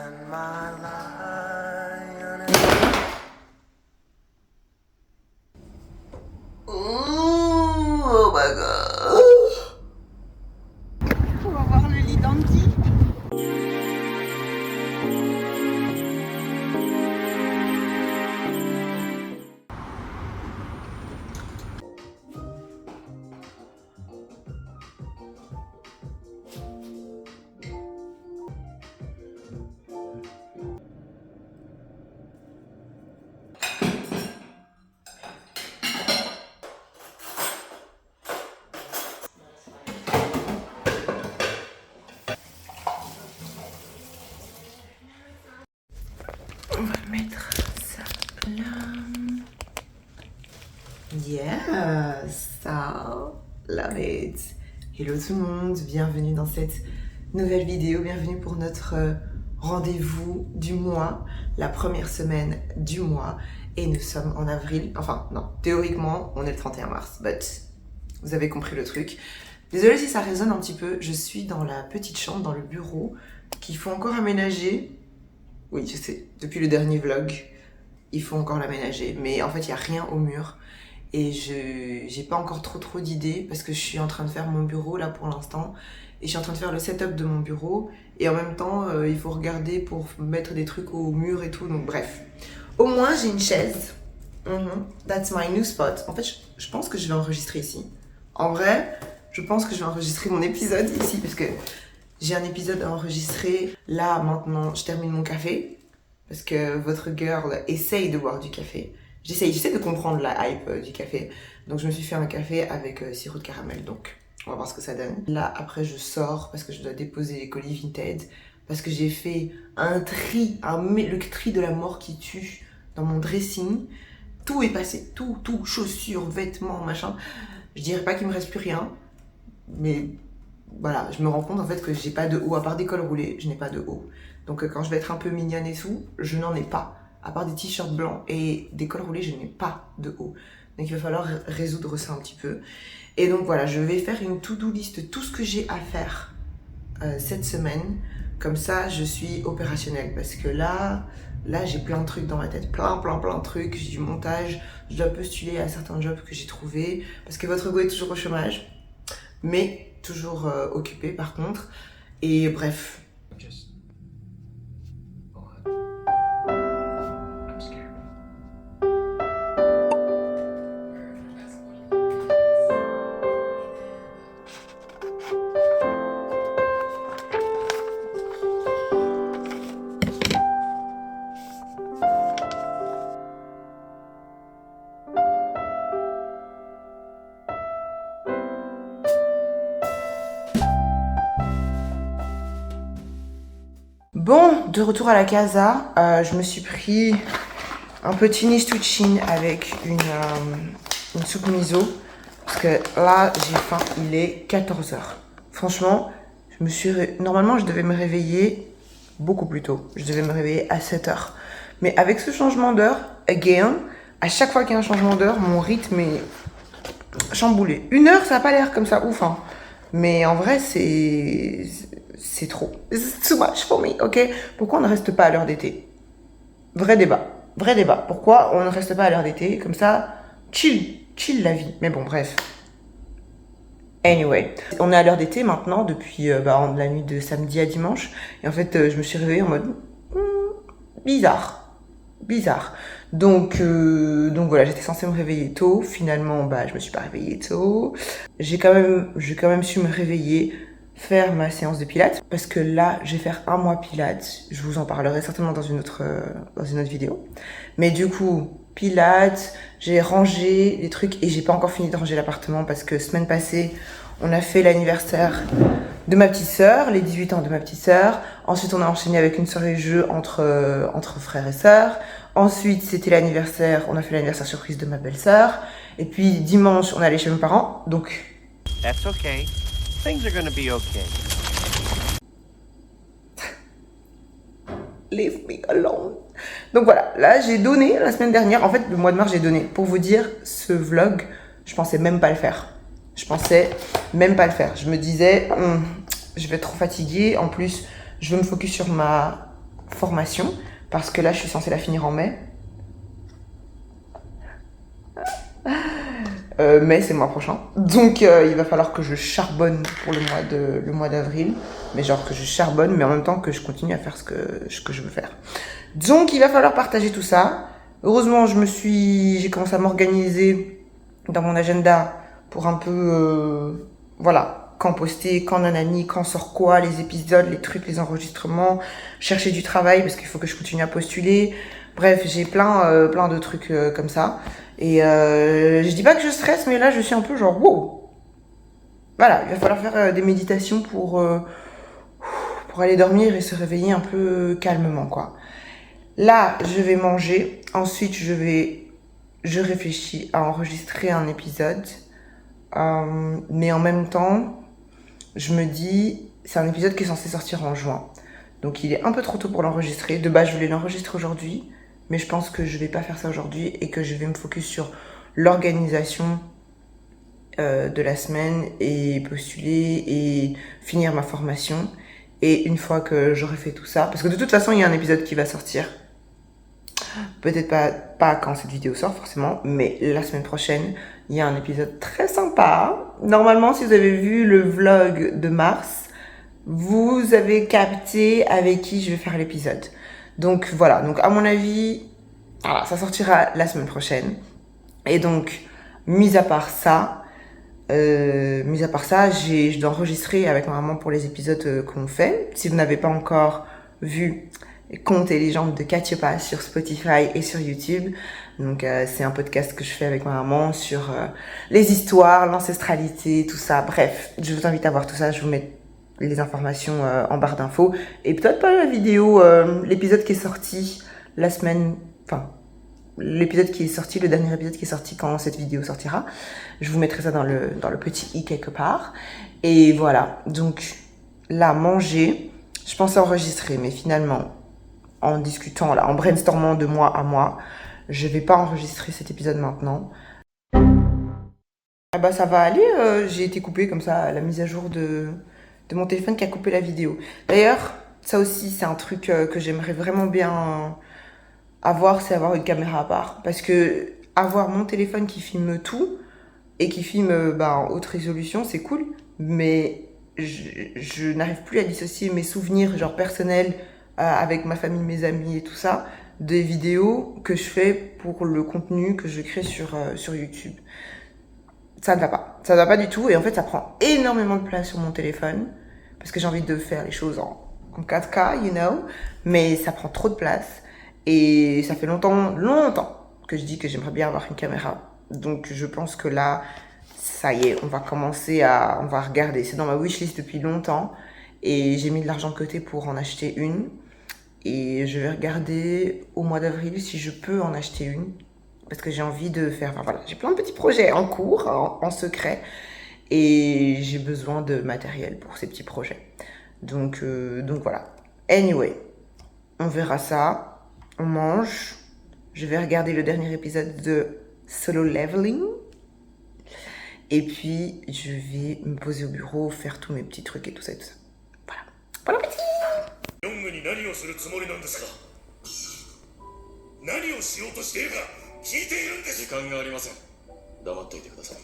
and my lion. Oh my god. On va voir le lit d'Andy. On va mettre ça là. Yes, ça, love it. Hello tout le monde, bienvenue dans cette nouvelle vidéo, bienvenue pour notre rendez-vous du mois, la première semaine du mois, et nous sommes en avril, enfin non, théoriquement on est le 31 mars, but vous avez compris le truc. Désolée si ça résonne un petit peu, je suis dans la petite chambre, dans le bureau, qu'il faut encore aménager. Oui, je sais, depuis le dernier vlog, il faut encore l'aménager, mais en fait il n'y a rien au mur. Et j'ai pas encore trop d'idées parce que je suis en train de faire mon bureau là pour l'instant. Et je suis en train de faire le setup de mon bureau. Et en même temps, il faut regarder pour mettre des trucs au mur et tout. Donc bref. Au moins, j'ai une chaise. That's my new spot. En fait, je pense que je vais enregistrer ici. En vrai, je pense que je vais enregistrer mon épisode ici parce que j'ai un épisode à enregistrer. Là, maintenant, je termine mon café. Parce que votre girl essaye de boire du café. J'essaie de comprendre la hype du café. Donc je me suis fait un café avec sirop de caramel. Donc on va voir ce que ça donne. Là après je sors parce que je dois déposer les colis Vinted. Parce que j'ai fait un tri, le tri de la mort qui tue dans mon dressing. Tout est passé, tout, chaussures, vêtements, machin. Je dirais pas qu'il me reste plus rien. Mais voilà, je me rends compte en fait que j'ai pas de haut. À part des cols roulés, je n'ai pas de haut. Donc quand je vais être un peu mignonne et tout, je n'en ai pas. À part des t-shirts blancs et des cols roulés, je n'ai pas de haut. Donc il va falloir résoudre ça un petit peu. Et donc voilà, je vais faire une to-do list, tout ce que j'ai à faire cette semaine. Comme ça, je suis opérationnelle. Parce que là j'ai plein de trucs dans ma tête. Plein de trucs. J'ai du montage. Je dois postuler à certains jobs que j'ai trouvés. Parce que votre go est toujours au chômage. Mais toujours occupé par contre. Et bref. Bon, de retour à la casa, je me suis pris un petit nistuccine avec une soupe miso. Parce que là, j'ai faim, il est 14h. Franchement, normalement, je devais me réveiller beaucoup plus tôt. Je devais me réveiller à 7h. Mais avec ce changement d'heure, again, à chaque fois qu'il y a un changement d'heure, mon rythme est chamboulé. 1 heure, ça n'a pas l'air comme ça ouf, hein. Mais en vrai, c'est trop. It's too much for me, ok? Pourquoi on ne reste pas à l'heure d'été? Vrai débat. Pourquoi on ne reste pas à l'heure d'été? Comme ça, chill la vie. Mais bon, bref. Anyway, on est à l'heure d'été maintenant depuis la nuit de samedi à dimanche. Et en fait, je me suis réveillée en mode bizarre. Donc voilà, j'étais censée me réveiller tôt. Finalement, je me suis pas réveillée tôt. J'ai quand même su me réveiller, faire ma séance de pilates. Parce que là, je vais faire un mois pilates. Je vous en parlerai certainement dans une autre vidéo. Mais du coup, pilates, j'ai rangé les trucs et j'ai pas encore fini de ranger l'appartement parce que semaine passée, on a fait l'anniversaire de ma petite sœur, les 18 ans de ma petite sœur. Ensuite, on a enchaîné avec une soirée jeu entre frères et sœurs. Ensuite, c'était l'anniversaire, on a fait l'anniversaire surprise de ma belle-sœur. Et puis, dimanche, on est allé chez mes parents. Donc, That's okay. Things are gonna be okay. leave me alone. Donc voilà, là, j'ai donné la semaine dernière. En fait, le mois de mars, j'ai donné. Pour vous dire, ce vlog, je pensais même pas le faire. Je me disais, je vais être trop fatiguée. En plus, je veux me focus sur ma formation, parce que là, je suis censée la finir en mai. Mais c'est le mois prochain. Donc, il va falloir que je charbonne pour le mois d'avril. Mais genre que je charbonne, mais en même temps que je continue à faire ce que je veux faire. Donc, il va falloir partager tout ça. Heureusement, j'ai commencé à m'organiser dans mon agenda pour un peu, voilà, quand poster, quand nanani, quand sort quoi, les épisodes, les trucs, les enregistrements, chercher du travail parce qu'il faut que je continue à postuler. Bref, j'ai plein de trucs comme ça. Et je dis pas que je stresse, mais là, je suis un peu genre, wow. Voilà, il va falloir faire des méditations pour aller dormir et se réveiller un peu calmement, quoi. Là, je vais manger. Ensuite, je réfléchis à enregistrer un épisode. Mais en même temps, je me dis, c'est un épisode qui est censé sortir en juin. Donc, il est un peu trop tôt pour l'enregistrer. De base, je voulais l'enregistrer aujourd'hui. Mais je pense que je vais pas faire ça aujourd'hui et que je vais me focus sur l'organisation de la semaine et postuler et finir ma formation. Et une fois que j'aurai fait tout ça, parce que de toute façon, il y a un épisode qui va sortir. Peut-être pas quand cette vidéo sort forcément, mais la semaine prochaine, il y a un épisode très sympa. Normalement, si vous avez vu le vlog de mars, vous avez capté avec qui je vais faire l'épisode. Donc voilà, donc à mon avis, voilà, ça sortira la semaine prochaine. Et donc, mis à part ça, je dois enregistrer avec ma maman pour les épisodes qu'on fait. Si vous n'avez pas encore vu Contes et légendes de Katiopa sur Spotify et sur YouTube. Donc c'est un podcast que je fais avec ma maman sur les histoires, l'ancestralité, tout ça. Bref, je vous invite à voir tout ça. Je vous mets les informations en barre d'infos. Et peut-être pas la vidéo, l'épisode qui est sorti la semaine... Enfin, l'épisode qui est sorti, le dernier épisode qui est sorti quand cette vidéo sortira. Je vous mettrai ça dans le petit i quelque part. Et voilà, donc là, manger. Je pensais enregistrer, mais finalement, en discutant, là, en brainstormant de mois à mois, je vais pas enregistrer cet épisode maintenant. Ah bah ça va aller, j'ai été coupée comme ça à la mise à jour de mon téléphone qui a coupé la vidéo. D'ailleurs, ça aussi, c'est un truc que j'aimerais vraiment bien avoir, c'est avoir une caméra à part. Parce que avoir mon téléphone qui filme tout et qui filme en haute résolution, c'est cool, mais je n'arrive plus à dissocier mes souvenirs genre personnels avec ma famille, mes amis et tout ça, des vidéos que je fais pour le contenu que je crée sur YouTube. Ça ne va pas. Ça ne va pas du tout. Et en fait, ça prend énormément de place sur mon téléphone. Parce que j'ai envie de faire les choses en 4K, you know. Mais ça prend trop de place. Et ça fait longtemps que je dis que j'aimerais bien avoir une caméra. Donc je pense que là, ça y est, on va regarder. C'est dans ma wishlist depuis longtemps. Et j'ai mis de l'argent de côté pour en acheter une. Et je vais regarder au mois d'avril si je peux en acheter une. Parce que j'ai envie de faire... Enfin voilà, j'ai plein de petits projets en cours, en secret. Et j'ai besoin de matériel pour ces petits projets. Donc voilà. Anyway, on verra ça. On mange. Je vais regarder le dernier épisode de Solo Leveling. Et puis, je vais me poser au bureau, faire tous mes petits trucs et tout ça et tout ça. Voilà. Bon appétit! 何をするつもりなんですか。何をしようとしているか聞いているんです。時間がありません。黙っていてください。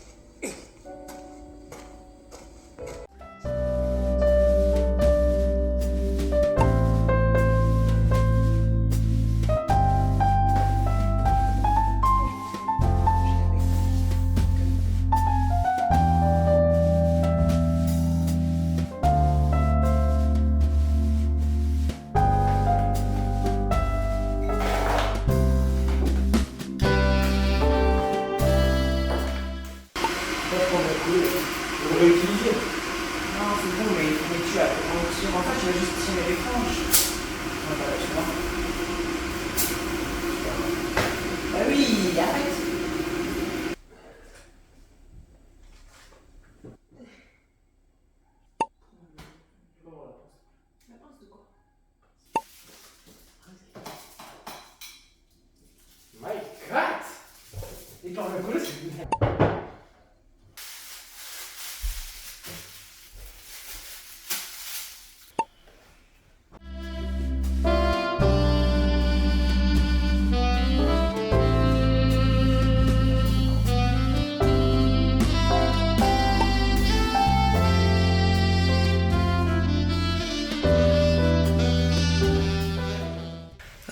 On va utiliser. Non, c'est bon, mais tu as. En fait, tu vas juste tirer les franges. Voilà, tu vois. Ah oui, arrête. My God! Et quand le coup, c'est...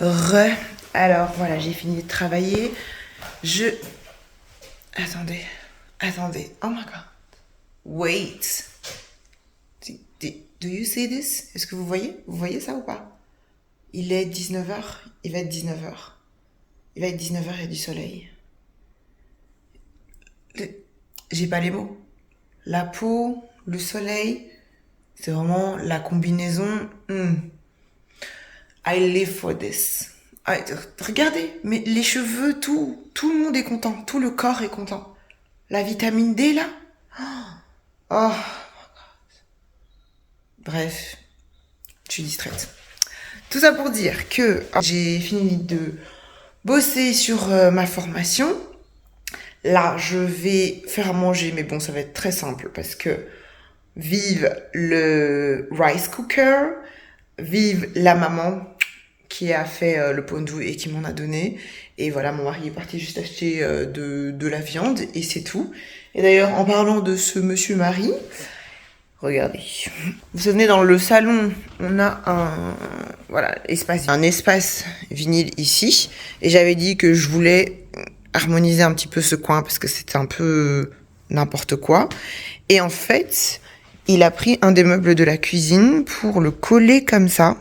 Alors voilà, j'ai fini de travailler. Attendez. Oh my god. Wait. Do you see this? Est-ce que vous voyez? Vous voyez ça ou pas? Il est 19h. Il va être 19h. Il va être 19h, il y a du soleil. J'ai pas les mots. La peau, le soleil, c'est vraiment la combinaison. I live for this. Regardez, mais les cheveux, tout le monde est content. Tout le corps est content. La vitamine D, là. Oh. Bref, je suis distraite. Tout ça pour dire que j'ai fini de bosser sur ma formation. Là, je vais faire à manger, mais bon, ça va être très simple parce que vive le rice cooker, vive la maman qui a fait le pondou et qui m'en a donné. Et voilà, mon mari est parti juste acheter de la viande et c'est tout. Et d'ailleurs, en parlant de ce monsieur Marie, regardez. Vous savez, dans le salon, on a un espace vinyle ici. Et j'avais dit que je voulais harmoniser un petit peu ce coin parce que c'était un peu n'importe quoi. Et en fait, il a pris un des meubles de la cuisine pour le coller comme ça.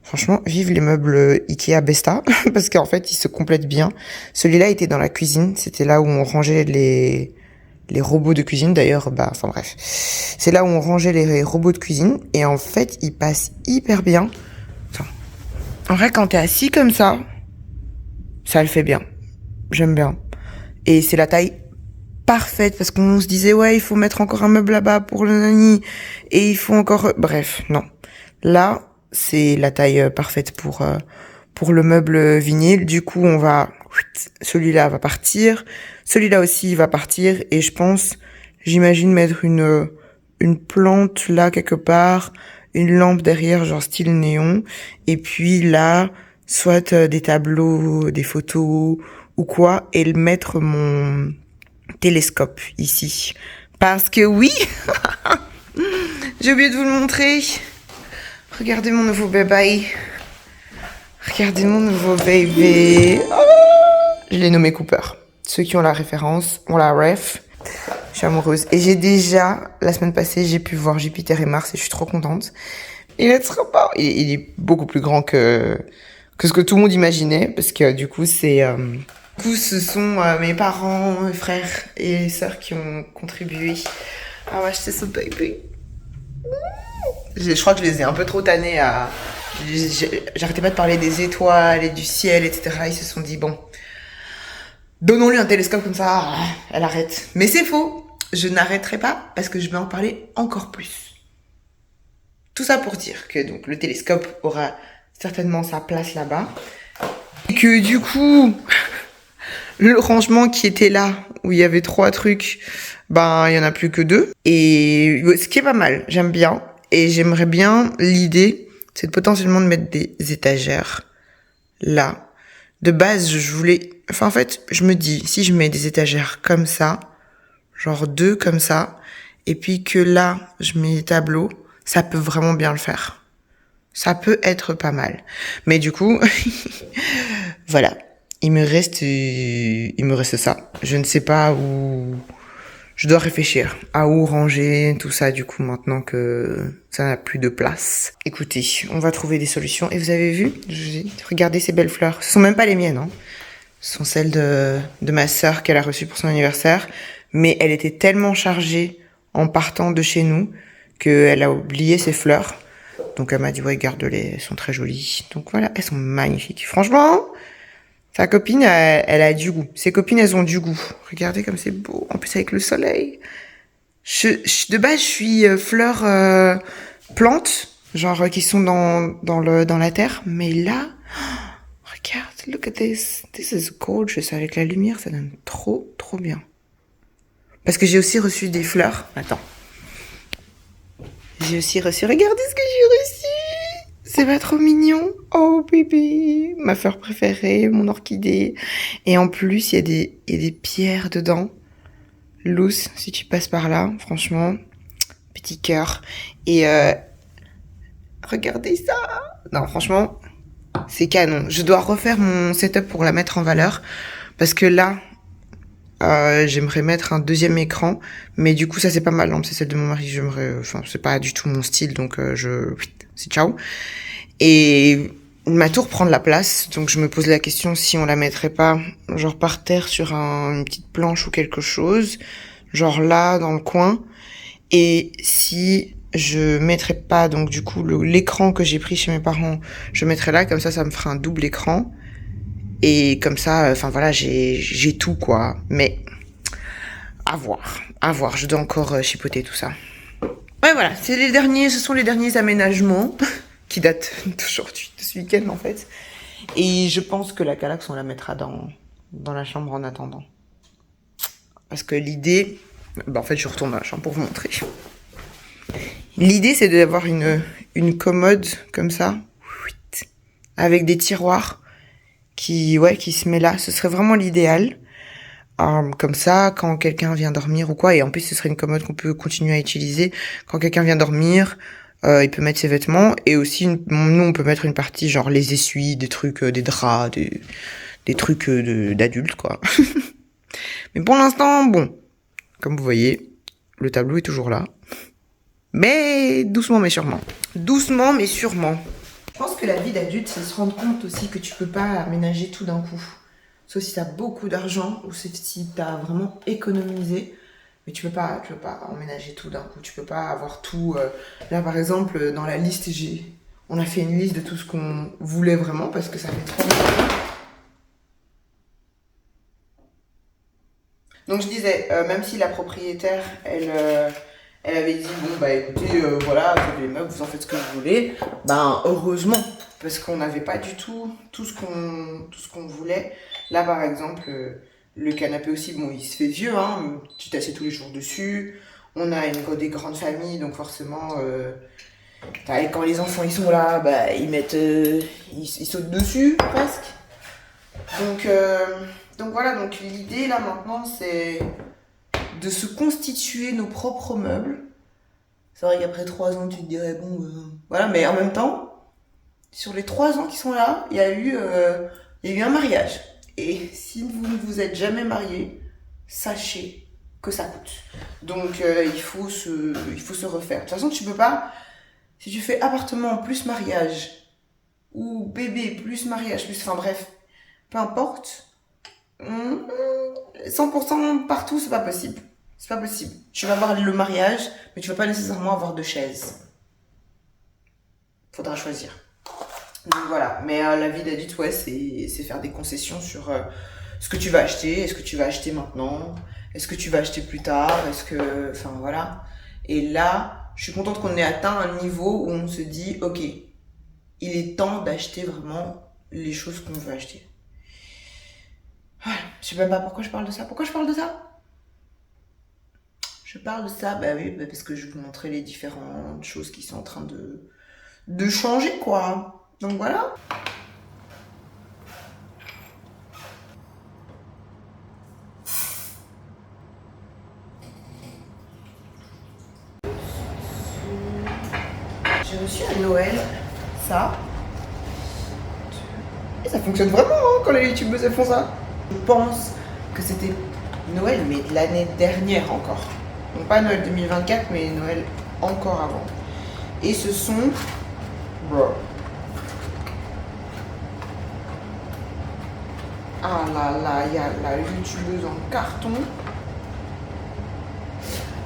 Franchement, vive les meubles Ikea Besta parce qu'en fait, ils se complètent bien. Celui-là était dans la cuisine. C'était là où on rangeait les robots de cuisine. D'ailleurs, enfin bref. C'est là où on rangeait les robots de cuisine. Et en fait, ils passent hyper bien. Enfin, en vrai, quand t'es assis comme ça le fait bien. J'aime bien. Et c'est la taille parfaite parce qu'on se disait, ouais, il faut mettre encore un meuble là-bas pour le nani. Et il faut encore... Bref, non. Là, c'est la taille parfaite pour le meuble vinyle. Du coup, celui-là va partir. Celui-là aussi va partir. Et j'imagine mettre une plante là quelque part. Une lampe derrière, genre style néon. Et puis là, soit des tableaux, des photos ou quoi. Et mettre mon télescope ici. Parce que oui, j'ai oublié de vous le montrer. Regardez mon nouveau bébé. Regardez mon nouveau bébé. Oh, je l'ai nommé Cooper. Ceux qui ont la référence, ont la ref. Je suis amoureuse. Et la semaine passée, j'ai pu voir Jupiter et Mars et je suis trop contente. Il est trop beau. Il est beaucoup plus grand que ce que tout le monde imaginait. Parce que du coup, ce sont mes parents, mes frères et sœurs qui ont contribué à acheter ce bébé. Je crois que je les ai un peu trop tannés à... J'arrêtais pas de parler des étoiles et du ciel, etc. Ils se sont dit, bon, donnons-lui un télescope comme ça, elle arrête. Mais c'est faux, je n'arrêterai pas parce que je vais en parler encore plus. Tout ça pour dire que donc le télescope aura certainement sa place là-bas. Et que du coup, le rangement qui était là, où il y avait 3 trucs, il y en a plus que 2. Et ce qui est pas mal, j'aime bien. Et j'aimerais bien, l'idée, c'est potentiellement de mettre des étagères là. De base, en fait, je me dis, si je mets des étagères comme ça, genre 2 comme ça, et puis que là, je mets des tableaux, ça peut vraiment bien le faire. Ça peut être pas mal. Mais du coup, voilà. Il me reste ça. Je ne sais pas où... Je dois réfléchir à où ranger tout ça, du coup, maintenant que ça n'a plus de place. Écoutez, on va trouver des solutions. Et vous avez vu, regardez ces belles fleurs. Ce sont même pas les miennes, hein. Ce sont celles de ma sœur qu'elle a reçues pour son anniversaire. Mais elle était tellement chargée en partant de chez nous qu'elle a oublié ses fleurs. Donc elle m'a dit, ouais, garde-les, elles sont très jolies. Donc voilà, elles sont magnifiques. Franchement... Sa copine, elle a du goût. Ses copines, elles ont du goût. Regardez comme c'est beau. En plus, avec le soleil. De base, je suis fleur plante, genre qui sont dans la terre. Mais là, regarde, look at this. This is gorgeous. Avec la lumière, ça donne trop, trop bien. Parce que j'ai aussi reçu des fleurs. Attends. Regardez ce que j'ai reçu. C'est pas trop mignon? Oh bébé, ma fleur préférée, mon orchidée. Et en plus, il y a des pierres dedans. Loose, si tu passes par là, franchement, petit cœur. Et regardez ça. Non, franchement, C'est canon. Je dois refaire mon setup pour la mettre en valeur. Parce que là, j'aimerais mettre un deuxième écran. Mais du coup, ça c'est pas ma lampe, c'est celle de mon mari. Enfin, c'est pas du tout mon style, donc c'est ciao. Et ma tour prend de la place, donc je me pose la question si on la mettrait pas genre par terre sur une petite planche ou quelque chose, genre là dans le coin, et si je mettrais pas donc du coup l'écran que j'ai pris chez mes parents, je mettrais là, comme ça me ferait un double écran, et comme ça, enfin voilà, j'ai tout quoi, mais à voir, je dois encore chipoter tout ça. Ouais voilà, ce sont les derniers aménagements qui datent d'aujourd'hui, de ce week-end en fait. Et je pense que la Kallax, on la mettra dans la chambre en attendant. Parce que l'idée... en fait, je retourne dans la chambre pour vous montrer. L'idée, c'est d'avoir une commode comme ça, avec des tiroirs qui se met là. Ce serait vraiment l'idéal. Comme ça, quand quelqu'un vient dormir ou quoi, et en plus, ce serait une commode qu'on peut continuer à utiliser. Quand quelqu'un vient dormir... il peut mettre ses vêtements, et aussi nous on peut mettre une partie genre les essuies, des trucs, des draps, des trucs d'adultes quoi. Mais pour l'instant, bon, comme vous voyez, le tableau est toujours là, mais doucement mais sûrement. Doucement mais sûrement. Je pense que la vie d'adulte, c'est se rendre compte aussi que tu peux pas aménager tout d'un coup. Sauf si t'as beaucoup d'argent ou si t'as vraiment économisé. Mais tu peux pas emménager tout d'un coup. Tu peux pas avoir tout. Là, par exemple, dans la liste, on a fait une liste de tout ce qu'on voulait vraiment parce que ça fait trop longtemps. Donc je disais, même si la propriétaire, elle avait dit bon bah écoutez, voilà, les meubles, vous en faites ce que vous voulez. Ben heureusement, parce qu'on n'avait pas du tout ce qu'on voulait. Là, par exemple. Le canapé aussi, bon, il se fait vieux, hein, tu t'assieds tous les jours dessus. On a des grandes familles, donc forcément, quand les enfants ils sont là, bah, ils sautent dessus, presque. Donc voilà, donc l'idée là maintenant, c'est de se constituer nos propres meubles. C'est vrai qu'après 3 ans, tu te dirais, bon, voilà, mais en même temps, sur les 3 ans qui sont là, il y a eu un mariage. Et si vous ne vous êtes jamais marié, sachez que ça coûte. Donc il faut se refaire. De toute façon, tu peux pas, si tu fais appartement plus mariage, ou bébé plus mariage, enfin bref, peu importe, 100% partout, c'est pas possible. C'est pas possible. Tu vas avoir le mariage, mais tu vas pas nécessairement avoir de chaise. Faudra choisir. Donc voilà, mais la vie d'adulte, ouais, c'est faire des concessions sur ce que tu vas acheter. Est-ce que tu vas acheter maintenant? Est-ce que tu vas acheter plus tard? Enfin voilà. Et là, je suis contente qu'on ait atteint un niveau où on se dit, ok, il est temps d'acheter vraiment les choses qu'on veut acheter. Voilà, je sais même pas pourquoi je parle de ça. Pourquoi je parle de ça? Je parle de ça, bah oui, parce que je vais vous montrer les différentes choses qui sont en train de changer, quoi. Donc voilà. J'ai reçu à Noël ça. Et ça fonctionne vraiment hein, quand les youtubeuses elles font ça. Je pense que c'était Noël, mais de l'année dernière encore. Donc pas Noël 2024, mais Noël encore avant. Et ce sont... Bro. Ah là là, il y a la youtubeuse en carton.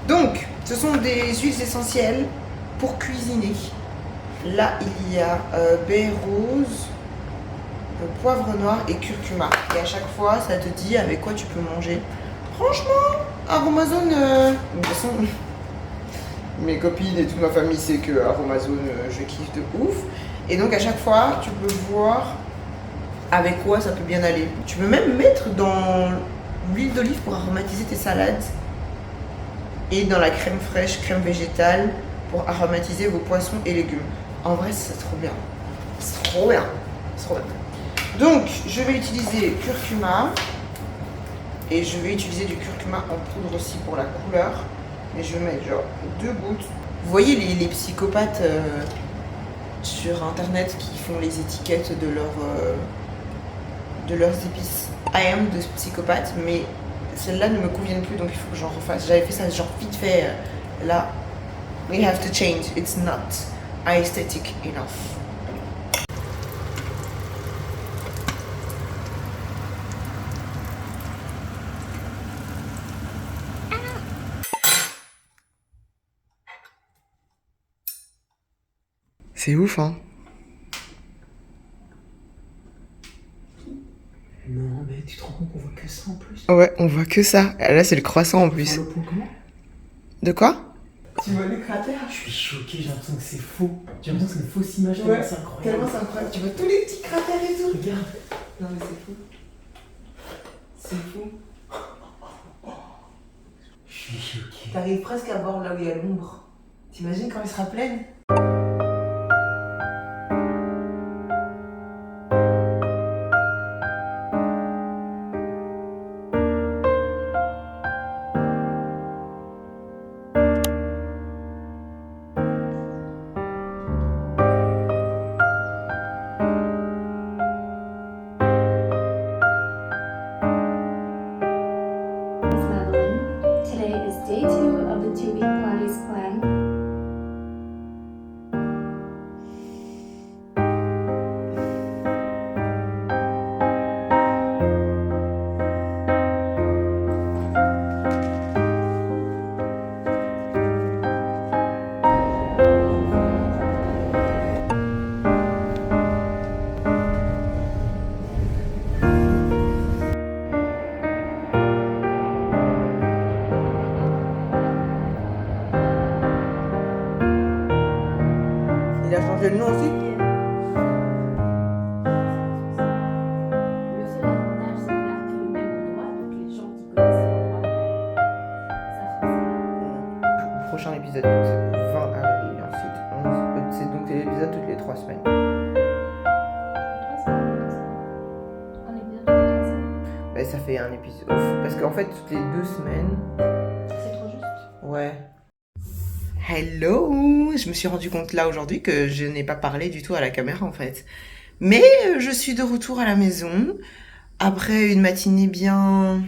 Donc, ce sont des huiles essentielles pour cuisiner. Là, il y a baie rose, poivre noir et curcuma. Et à chaque fois, ça te dit avec quoi tu peux manger. Franchement, Aromazone, de toute façon, mes copines et toute ma famille sait que Aromazone, je kiffe de ouf. Et donc, à chaque fois, tu peux voir avec quoi ça peut bien aller. Tu peux même mettre dans l'huile d'olive pour aromatiser tes salades. Et dans la crème fraîche, crème végétale pour aromatiser vos poissons et légumes. En vrai, c'est trop bien. C'est trop bien. C'est trop bien. Donc, je vais utiliser curcuma. Et je vais utiliser du curcuma en poudre aussi pour la couleur. Et je vais mettre genre 2 gouttes. Vous voyez les psychopathes sur internet qui font les étiquettes de leurs épices. I am de psychopathe, mais celles-là ne me conviennent plus, donc il faut que j'en refasse. J'avais fait ça genre vite fait. Là, we have to change. It's not aesthetic enough. C'est ouf, hein? Non, mais tu te rends compte qu'on voit que ça en plus? Ouais, on voit que ça. Là, c'est le croissant en plus. Le point comment? De quoi? Tu vois le cratère? Je suis choqué, j'ai l'impression que c'est faux. J'ai l'impression que c'est une fausse image, Ouais, tellement c'est incroyable. tellement c'est incroyable. Tu vois tous les petits cratères et tout. Regarde. Non, mais c'est fou. C'est fou. Je suis choqué. T'arrives presque à voir là où il y a l'ombre. T'imagines quand elle sera pleine? Madeline. Today is day 2 of the 2-week Pilates plan. Il a changé le nom aussi? Le seul avantage, c'est qu'il a repris le même endroit, donc les gens qui connaissent l'endroit, ça fait ça. Prochain épisode, donc c'est 20 avril, ensuite 11. C'est donc l'épisode toutes les 3 semaines. Un épisode de 3 semaines. Bah, ça fait un épisode. Parce qu'en fait, toutes les 2 semaines. C'est trop juste. Ouais. Hello! Je me suis rendu compte là aujourd'hui que je n'ai pas parlé du tout à la caméra en fait. Mais je suis de retour à la maison après une matinée bien...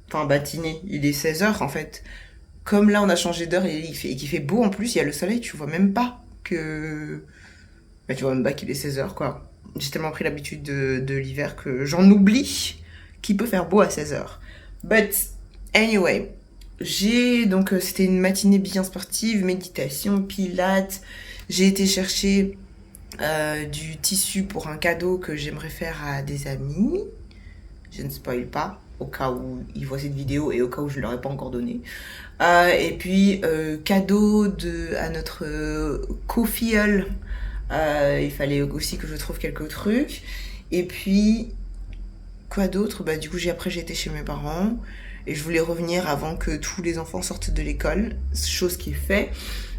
Enfin, matinée, il est 16h en fait. Comme là on a changé d'heure et qu'il fait beau en plus, il y a le soleil, tu vois même pas que... Bah, tu vois même pas qu'il est 16h quoi. J'ai tellement pris l'habitude de l'hiver que j'en oublie qu'il peut faire beau à 16h. But anyway... c'était une matinée bien sportive, méditation, pilates. J'ai été chercher du tissu pour un cadeau que j'aimerais faire à des amis. Je ne spoil pas, au cas où ils voient cette vidéo et au cas où je ne leur ai pas encore donné. Et puis, cadeau à notre co-filleule. Il fallait aussi que je trouve quelques trucs. Et puis, quoi d'autre? Bah, du coup, après, j'ai été chez mes parents. Et je voulais revenir avant que tous les enfants sortent de l'école, chose qui est faite.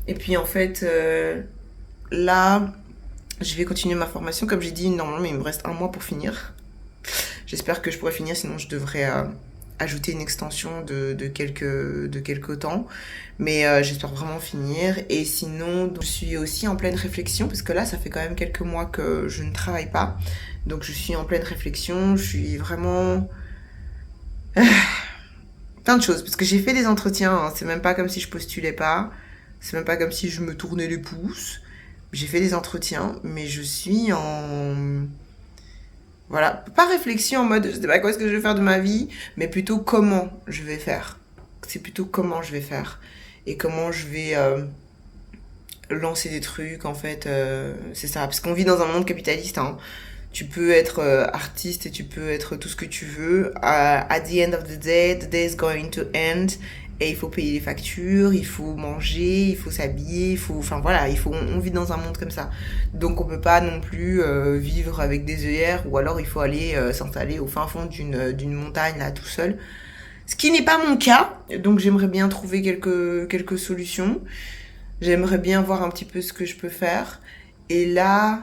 Et puis en fait, là, je vais continuer ma formation. Comme j'ai dit, normalement, il me reste 1 mois pour finir. J'espère que je pourrai finir, sinon je devrais ajouter une extension de quelques temps. Mais j'espère vraiment finir. Et sinon, je suis aussi en pleine réflexion, parce que là, ça fait quand même quelques mois que je ne travaille pas. Donc je suis en pleine réflexion, je suis vraiment... plein de choses, parce que j'ai fait des entretiens, hein. C'est même pas comme si je postulais pas, c'est même pas comme si je me tournais les pouces. J'ai fait des entretiens, mais je suis en... Voilà, pas réflexion en mode je sais pas quoi est-ce que je vais faire de ma vie, mais plutôt comment je vais faire. C'est plutôt comment je vais faire. Et comment je vais lancer des trucs, en fait, c'est ça. Parce qu'on vit dans un monde capitaliste, hein. Tu peux être artiste et tu peux être tout ce que tu veux. At the end of the day is going to end. Et il faut payer les factures, il faut manger, il faut s'habiller, enfin voilà, on vit dans un monde comme ça. Donc on peut pas non plus vivre avec des œillères, ou alors il faut aller s'installer au fin fond d'une montagne là tout seul. Ce qui n'est pas mon cas, donc j'aimerais bien trouver quelques solutions. J'aimerais bien voir un petit peu ce que je peux faire. Et là,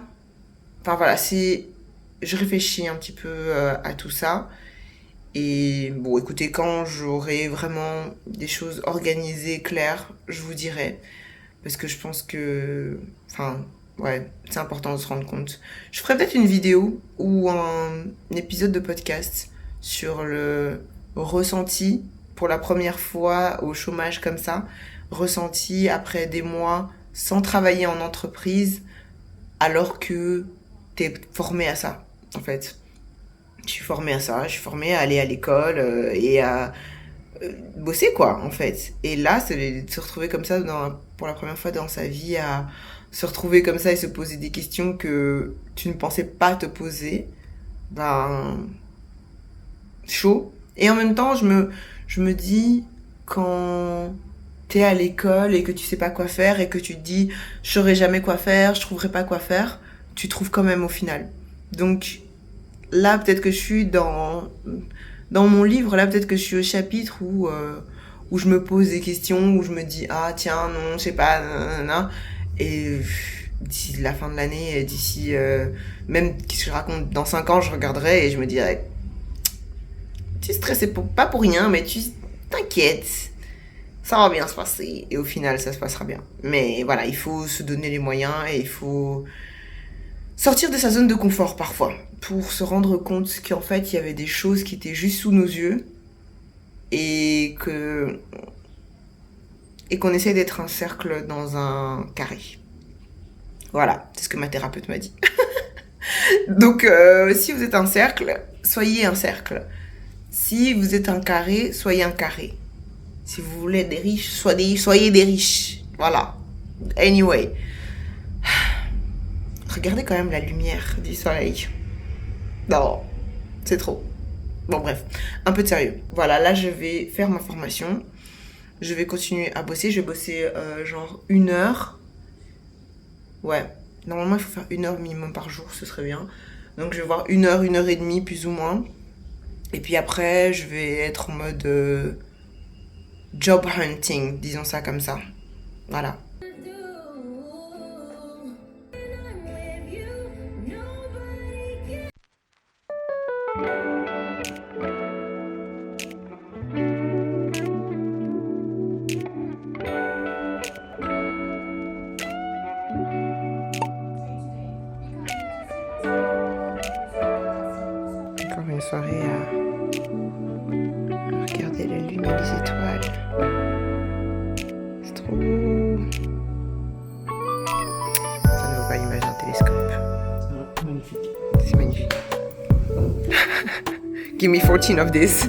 enfin voilà, je réfléchis un petit peu à tout ça. Et bon, écoutez, quand j'aurai vraiment des choses organisées, claires, je vous dirai. Parce que je pense que... Enfin, Ouais, c'est important de se rendre compte. Je ferai peut-être une vidéo ou un épisode de podcast sur le ressenti pour la première fois au chômage comme ça, ressenti après des mois sans travailler en entreprise alors que t'es formé à ça, en fait. Je suis formée à ça, je suis formée à aller à l'école et à bosser, quoi, en fait. Et là, c'est de se retrouver comme ça pour la première fois dans sa vie, à se retrouver comme ça et se poser des questions que tu ne pensais pas te poser, ben, chaud. Et en même temps, je me dis, quand t'es à l'école et que tu sais pas quoi faire et que tu te dis, je saurai jamais quoi faire, je trouverai pas quoi faire, tu trouves quand même au final. Donc, là, peut-être que je suis dans mon livre, là, peut-être que je suis au chapitre où je me pose des questions, où je me dis, ah, tiens, non, je sais pas, nanana. Et d'ici la fin de l'année, d'ici, même qu'est-ce que je raconte, dans 5 ans, je regarderai et je me dirais, tu stressais pas pour rien, mais tu t'inquiètes, ça va bien se passer. Et au final, ça se passera bien. Mais voilà, il faut se donner les moyens et il faut sortir de sa zone de confort parfois pour se rendre compte qu'en fait, il y avait des choses qui étaient juste sous nos yeux et qu'on essaie d'être un cercle dans un carré. Voilà, c'est ce que ma thérapeute m'a dit. Donc, si vous êtes un cercle, soyez un cercle. Si vous êtes un carré, soyez un carré. Si vous voulez être des riches, soyez des riches. Voilà. Anyway. Regardez quand même la lumière du soleil. Non, c'est trop. Bon, bref, un peu de sérieux. Voilà, là, je vais faire ma formation. Je vais continuer à bosser. Je vais bosser genre 1 heure. Ouais, normalement, il faut faire 1 heure minimum par jour, ce serait bien. Donc, je vais voir 1 heure, 1 heure et demie, plus ou moins. Et puis après, je vais être en mode job hunting, disons ça comme ça. Voilà. Encore une soirée à regarder la lune et les étoiles. C'est trop beau. Ça ne vaut pas l'image d'un télescope. C'est magnifique. C'est magnifique. Give me 14 of this.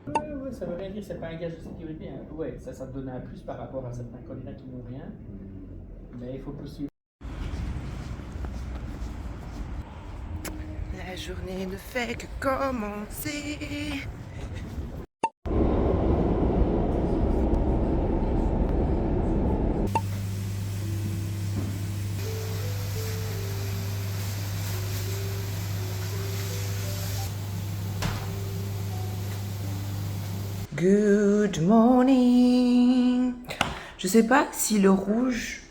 Ouais, ça veut rien dire, c'est pas un gage de sécurité. Hein. Ouais, ça te donne un plus par rapport à certains candidats qui n'ont rien. Mais il faut postuler. La journée ne fait que commencer. Good morning. Je sais pas si le rouge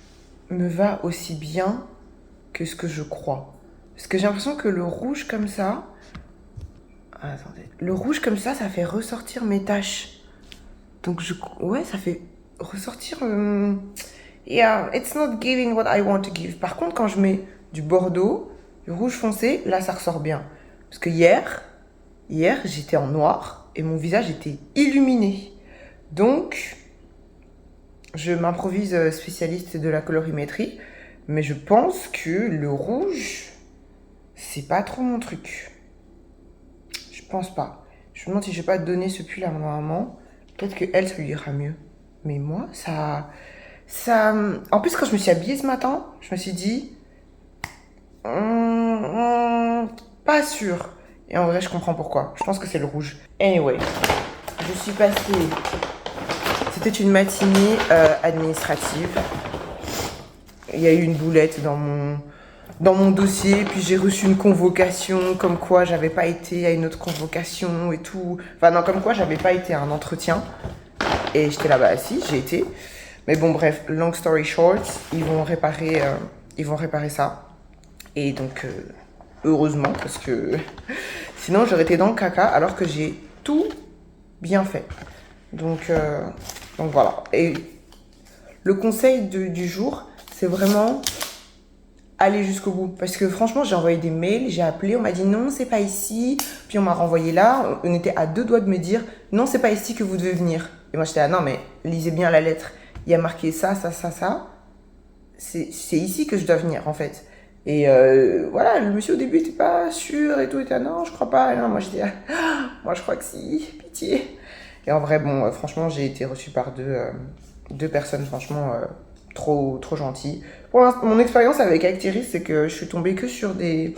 me va aussi bien que ce que je crois. Parce que j'ai l'impression que le rouge comme ça... Attendez. Le rouge comme ça fait ressortir mes taches. Donc ouais, ça fait ressortir... Yeah, it's not giving what I want to give. Par contre, quand je mets du bordeaux, du rouge foncé, là, ça ressort bien. Parce que hier, j'étais en noir et mon visage était illuminé. Donc, je m'improvise spécialiste de la colorimétrie, mais je pense que le rouge, c'est pas trop mon truc. Je pense pas. Je me demande si je vais pas donner ce pull à ma maman. Peut-être que elle, ça lui ira mieux. Mais moi, ça... En plus, quand je me suis habillée ce matin, je me suis dit... pas sûr. Et en vrai, je comprends pourquoi. Je pense que c'est le rouge. Anyway, je suis passée... C'était une matinée administrative. Il y a eu une boulette dans mon dossier, puis j'ai reçu une convocation comme quoi j'avais pas été à une autre convocation et tout. Enfin non, comme quoi j'avais pas été à un entretien. Et j'étais là, bah si, j'ai été. Mais bon, bref, long story short, ils vont réparer ça. Et donc, heureusement, parce que sinon j'aurais été dans le caca alors que j'ai tout bien fait. Donc voilà. Et le conseil du jour, c'est vraiment aller jusqu'au bout. Parce que franchement, j'ai envoyé des mails, j'ai appelé, on m'a dit non, c'est pas ici. Puis on m'a renvoyé là. On était à 2 doigts de me dire non, c'est pas ici que vous devez venir. Et moi j'étais là, non mais lisez bien la lettre. Il y a marqué ça, ça, ça, ça. C'est ici que je dois venir en fait. Et voilà, le monsieur au début était pas sûr et tout. Il était non, je crois pas. Et non, moi j'étais moi je crois que si, pitié. Et en vrai, bon, franchement, j'ai été reçue par deux personnes, franchement, trop gentilles. Pour l'instant, mon expérience avec Actiris, c'est que je suis tombée que sur des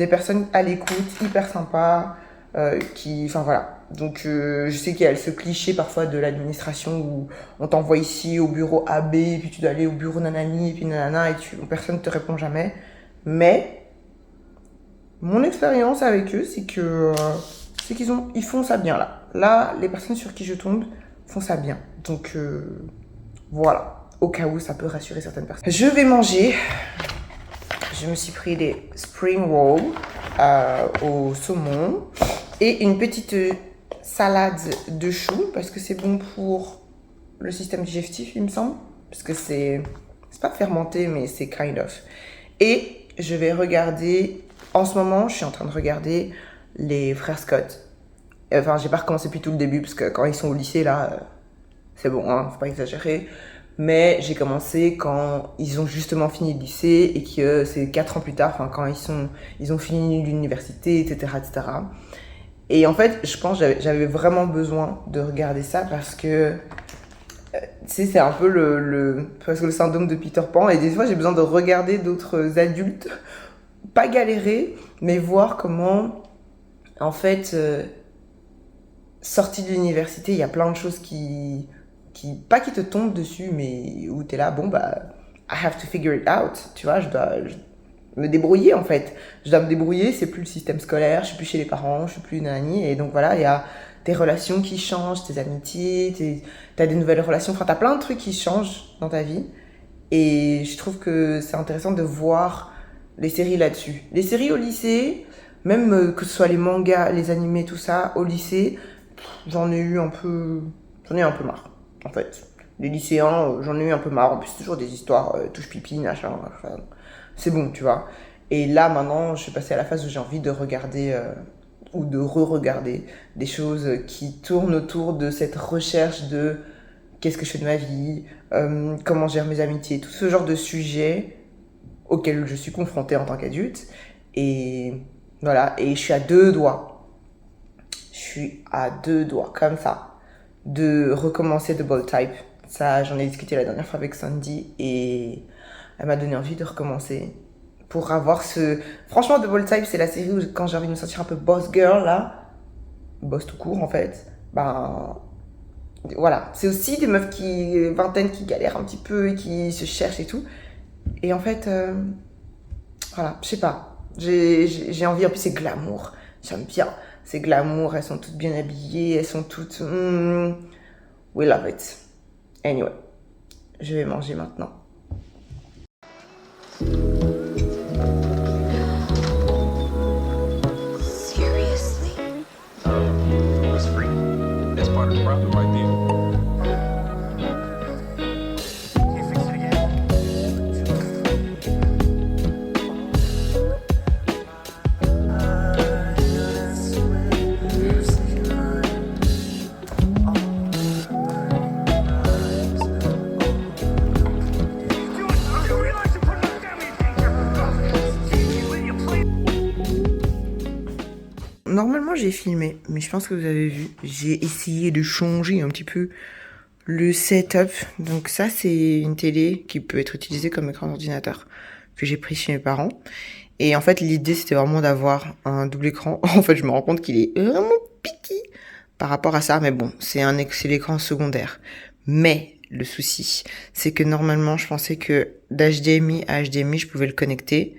personnes à l'écoute, hyper sympas, enfin voilà. Donc, je sais qu'il y a ce cliché parfois de l'administration où on t'envoie ici au bureau AB, et puis tu dois aller au bureau nanani, et puis nanana, et personne ne te répond jamais. Mais, mon expérience avec eux, c'est que ils font ça bien là. Là, les personnes sur qui je tombe font ça bien. Donc, voilà. Au cas où ça peut rassurer certaines personnes. Je vais manger. Je me suis pris des spring rolls au saumon et une petite salade de choux parce que c'est bon pour le système digestif, il me semble. Parce que c'est pas fermenté, mais c'est kind of. Et je vais regarder, en ce moment, je suis en train de regarder les frères Scott. Enfin, j'ai pas recommencé depuis tout le début parce que quand ils sont au lycée, là, c'est bon, hein, faut pas exagérer. Mais j'ai commencé quand ils ont justement fini le lycée et que c'est 4 ans plus tard, enfin, quand ils ont fini l'université, etc., etc. Et en fait, je pense que j'avais vraiment besoin de regarder ça parce que, tu sais, c'est un peu presque le syndrome de Peter Pan. Et des fois, j'ai besoin de regarder d'autres adultes, pas galérer, mais voir comment, en fait, sorti de l'université, il y a plein de choses pas qui te tombent dessus, mais où t'es là, bon, bah, I have to figure it out, tu vois, je dois me débrouiller, en fait. Je dois me débrouiller, c'est plus le système scolaire, je suis plus chez les parents, je suis plus nanani, et donc voilà, il y a tes relations qui changent, tes amitiés, t'as des nouvelles relations, enfin, t'as plein de trucs qui changent dans ta vie, et je trouve que c'est intéressant de voir les séries là-dessus. Les séries au lycée, même que ce soit les mangas, les animés, tout ça, au lycée, j'en ai eu un peu marre, en fait. Les lycéens, j'en ai eu un peu marre. En plus, c'est toujours des histoires touche pipi, machin. Enfin, c'est bon, tu vois. Et là, maintenant, je suis passée à la phase où j'ai envie de regarder ou de re-regarder des choses qui tournent autour de cette recherche de qu'est-ce que je fais de ma vie, comment je gère mes amitiés, tout ce genre de sujets auxquels je suis confrontée en tant qu'adulte. Et voilà, et je suis à 2 doigts. Comme ça, de recommencer Double Type. Ça, j'en ai discuté la dernière fois avec Sandy et elle m'a donné envie de recommencer pour avoir Franchement, Double Type, c'est la série où quand j'ai envie de me sentir un peu boss girl, là, boss tout court en fait, ben voilà. C'est aussi des meufs vingtaines qui galèrent un petit peu et qui se cherchent et tout. Et en fait, voilà, je sais pas. J'ai envie, en plus c'est glamour, j'aime bien. C'est glamour, elles sont toutes bien habillées, elles sont toutes... we love it. Anyway, je vais manger maintenant. Seriously? It's free. That's part of the problem right there. Normalement, j'ai filmé, mais je pense que vous avez vu, j'ai essayé de changer un petit peu le setup. Donc ça, c'est une télé qui peut être utilisée comme écran d'ordinateur que j'ai pris chez mes parents. Et en fait, l'idée, c'était vraiment d'avoir un double écran. En fait, je me rends compte qu'il est vraiment piqué par rapport à ça. Mais bon, c'est l'écran secondaire. Mais le souci, c'est que normalement, je pensais que d'HDMI à HDMI, je pouvais le connecter.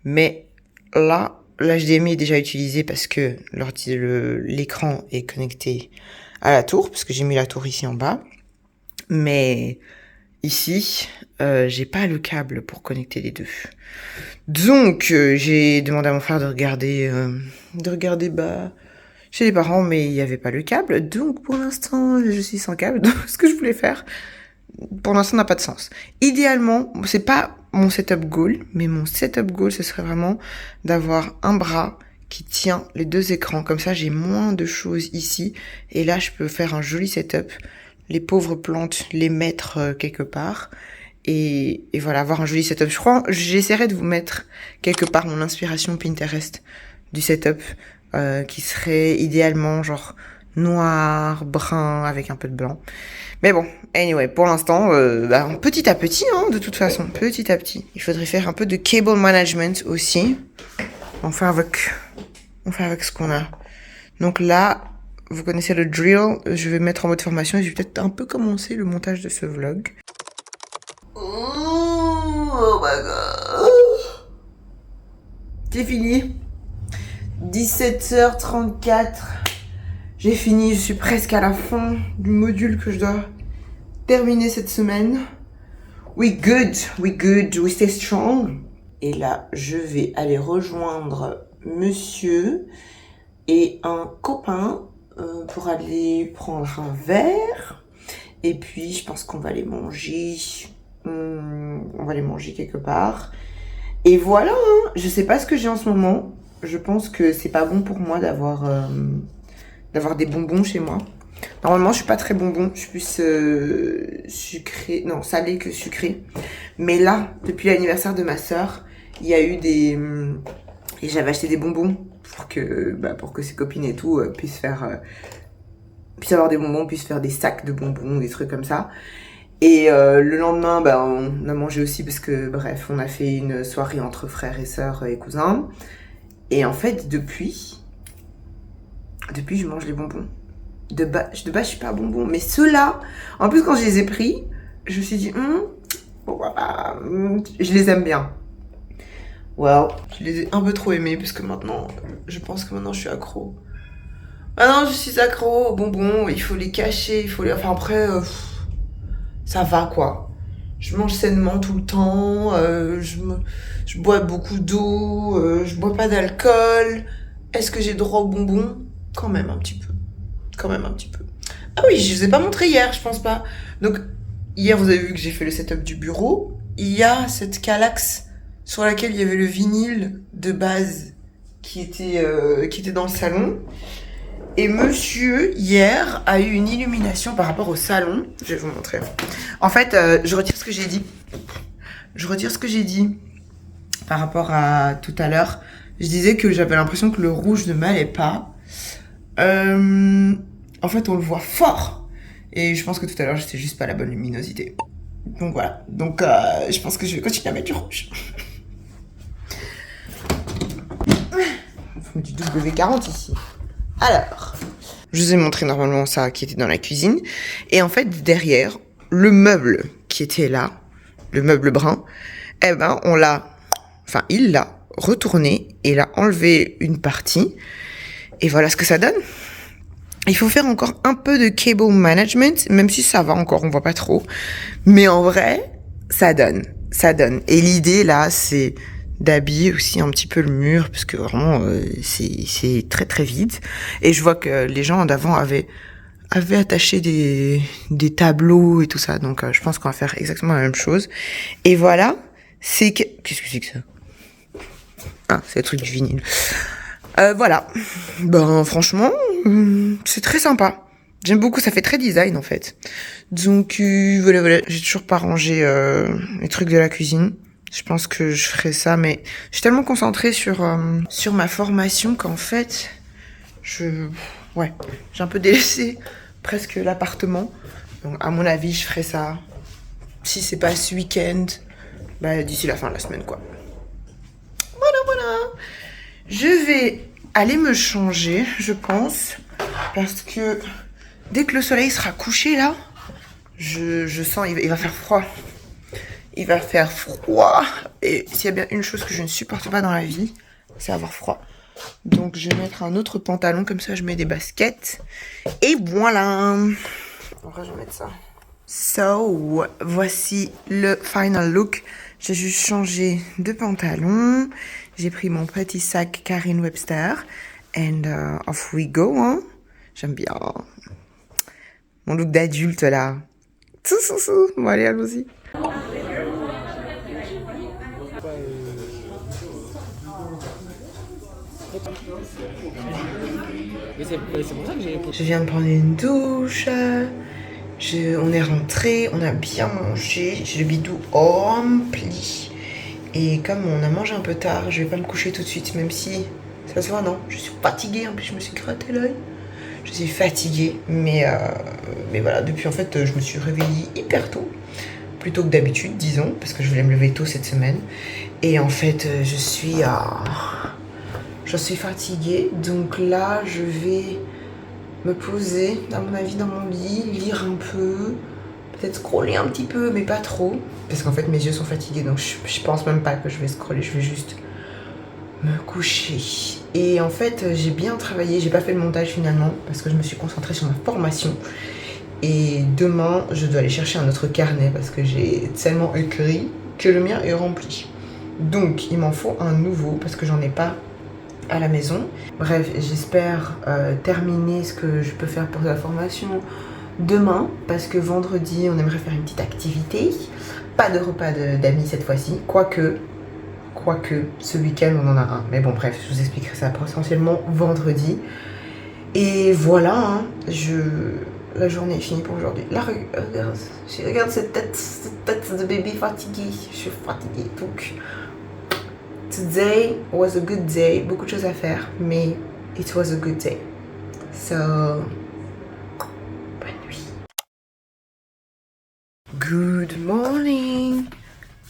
Mais là, l'HDMI est déjà utilisé parce que l'écran est connecté à la tour, parce que j'ai mis la tour ici en bas. Mais ici, j'ai pas le câble pour connecter les deux. Donc, j'ai demandé à mon frère de regarder chez les parents, mais il n'y avait pas le câble. Donc, pour l'instant, je suis sans câble. Donc, ce que je voulais faire, pour l'instant, n'a pas de sens. Idéalement, c'est pas mon setup goal, mais mon setup goal, ce serait vraiment d'avoir un bras qui tient les deux écrans. Comme ça, j'ai moins de choses ici. Et là, je peux faire un joli setup. Les pauvres plantes, les mettre quelque part. Et voilà, avoir un joli setup. Je crois, j'essaierai de vous mettre quelque part mon inspiration Pinterest du setup, qui serait idéalement genre noir, brun, avec un peu de blanc. Mais bon, anyway, pour l'instant, petit à petit, hein, de toute façon, petit à petit. Il faudrait faire un peu de cable management aussi. On fait avec ce qu'on a. Donc là, vous connaissez le drill. Je vais mettre en mode formation et je vais peut-être un peu commencer le montage de ce vlog. Oh my god. C'est fini. 17h34. J'ai fini, je suis presque à la fin du module que je dois terminer cette semaine. We good, we stay strong. Et là, je vais aller rejoindre monsieur et un copain pour aller prendre un verre. Et puis, je pense qu'on va aller manger. On va aller manger quelque part. Et voilà, hein. Je sais pas ce que j'ai en ce moment. Je pense que c'est pas bon pour moi d'avoir des bonbons chez moi. Normalement, je suis pas très bonbon. Je suis plus sucré, non, salé que sucré. Mais là, depuis l'anniversaire de ma sœur, il y a eu et j'avais acheté des bonbons pour que ses copines et tout puissent avoir des bonbons, puissent faire des sacs de bonbons, des trucs comme ça. Et le lendemain, on a mangé aussi parce que, bref, on a fait une soirée entre frères et sœurs et cousins. Et en fait, depuis, je mange les bonbons. De base, je suis pas bonbon. Mais ceux-là, en plus, quand je les ai pris, je me suis dit, pourquoi pas, je les aime bien. Well, je les ai un peu trop aimés parce que maintenant, je pense que maintenant, je suis accro. Maintenant, je suis accro aux bonbons, il faut les cacher, Enfin, après, ça va, quoi. Je mange sainement tout le temps, je bois beaucoup d'eau, je bois pas d'alcool. Est-ce que j'ai droit aux bonbons? Quand même un petit peu. Ah oui, je vous ai pas montré hier, je pense pas. Donc, hier, vous avez vu que j'ai fait le setup du bureau. Il y a cette Kallax sur laquelle il y avait le vinyle de base qui était dans le salon. Et monsieur, hier, a eu une illumination par rapport au salon. Je vais vous montrer. En fait, je retire ce que j'ai dit. Par rapport à tout à l'heure. Je disais que j'avais l'impression que le rouge ne m'allait pas. En fait, on le voit fort. Et je pense que tout à l'heure, j'étais juste pas à la bonne luminosité. Donc voilà. Donc, je pense que je vais continuer à mettre du rouge. Il faut du W40 ici. Alors, je vous ai montré normalement ça qui était dans la cuisine. Et en fait, derrière, le meuble qui était là, le meuble brun, il l'a retourné et il a enlevé une partie. Et voilà ce que ça donne. Il faut faire encore un peu de cable management, même si ça va encore, on voit pas trop. Mais en vrai, ça donne. Et l'idée là, c'est d'habiller aussi un petit peu le mur, parce que vraiment, c'est très très vide. Et je vois que les gens d'avant avaient attaché des tableaux et tout ça. Donc je pense qu'on va faire exactement la même chose. Et voilà, qu'est-ce que c'est que ça? Ah, c'est le truc du vinyle. Voilà. Franchement, c'est très sympa. J'aime beaucoup, ça fait très design en fait. Donc voilà. J'ai toujours pas rangé les trucs de la cuisine. Je pense que je ferai ça, mais je suis tellement concentrée sur ma formation qu'en fait, j'ai un peu délaissé presque l'appartement. Donc à mon avis, je ferai ça. Si c'est pas ce week-end, d'ici la fin de la semaine, quoi. Voilà. Je vais aller me changer, je pense, parce que dès que le soleil sera couché là, je sens il va faire froid. Il va faire froid. Et s'il y a bien une chose que je ne supporte pas dans la vie, c'est avoir froid. Donc je vais mettre un autre pantalon, comme ça je mets des baskets. Et voilà. En vrai, je vais mettre ça. So, voici le final look. J'ai juste changé de pantalon. J'ai pris mon petit sac Karen Webster. And off we go, hein. J'aime bien. Mon look d'adulte, là. Bon, allez, allons-y. Je viens de prendre une douche. On est rentré, on a bien mangé. J'ai le bidou rempli. Et comme on a mangé un peu tard, je vais pas me coucher tout de suite, même si ça se voit, non. Je suis fatiguée, en plus je me suis gratté l'œil. Je suis fatiguée, mais voilà, depuis en fait, je me suis réveillée hyper tôt. Plutôt que d'habitude, disons, parce que je voulais me lever tôt cette semaine. Et en fait, je suis fatiguée, donc là, je vais me poser, à mon avis, dans mon lit, lire un peu, peut-être scroller un petit peu, mais pas trop. Parce qu'en fait, mes yeux sont fatigués, donc je pense même pas que je vais scroller, je vais juste me coucher. Et en fait, j'ai bien travaillé, j'ai pas fait le montage finalement, parce que je me suis concentrée sur ma formation. Et demain, je dois aller chercher un autre carnet, parce que j'ai tellement écrit que le mien est rempli. Donc, il m'en faut un nouveau, parce que j'en ai pas à la maison. Bref, j'espère terminer ce que je peux faire pour la formation demain, parce que vendredi, on aimerait faire une petite activité. Pas de repas d'amis cette fois-ci, quoique, ce week-end, on en a un. Mais bon, bref, je vous expliquerai ça potentiellement vendredi. Et voilà, hein, la journée est finie pour aujourd'hui. Là, regarde cette tête de bébé fatigué. Je suis fatiguée, donc... Today was a good day. Beaucoup de choses à faire, mais it was a good day. So, bonne nuit. Good morning.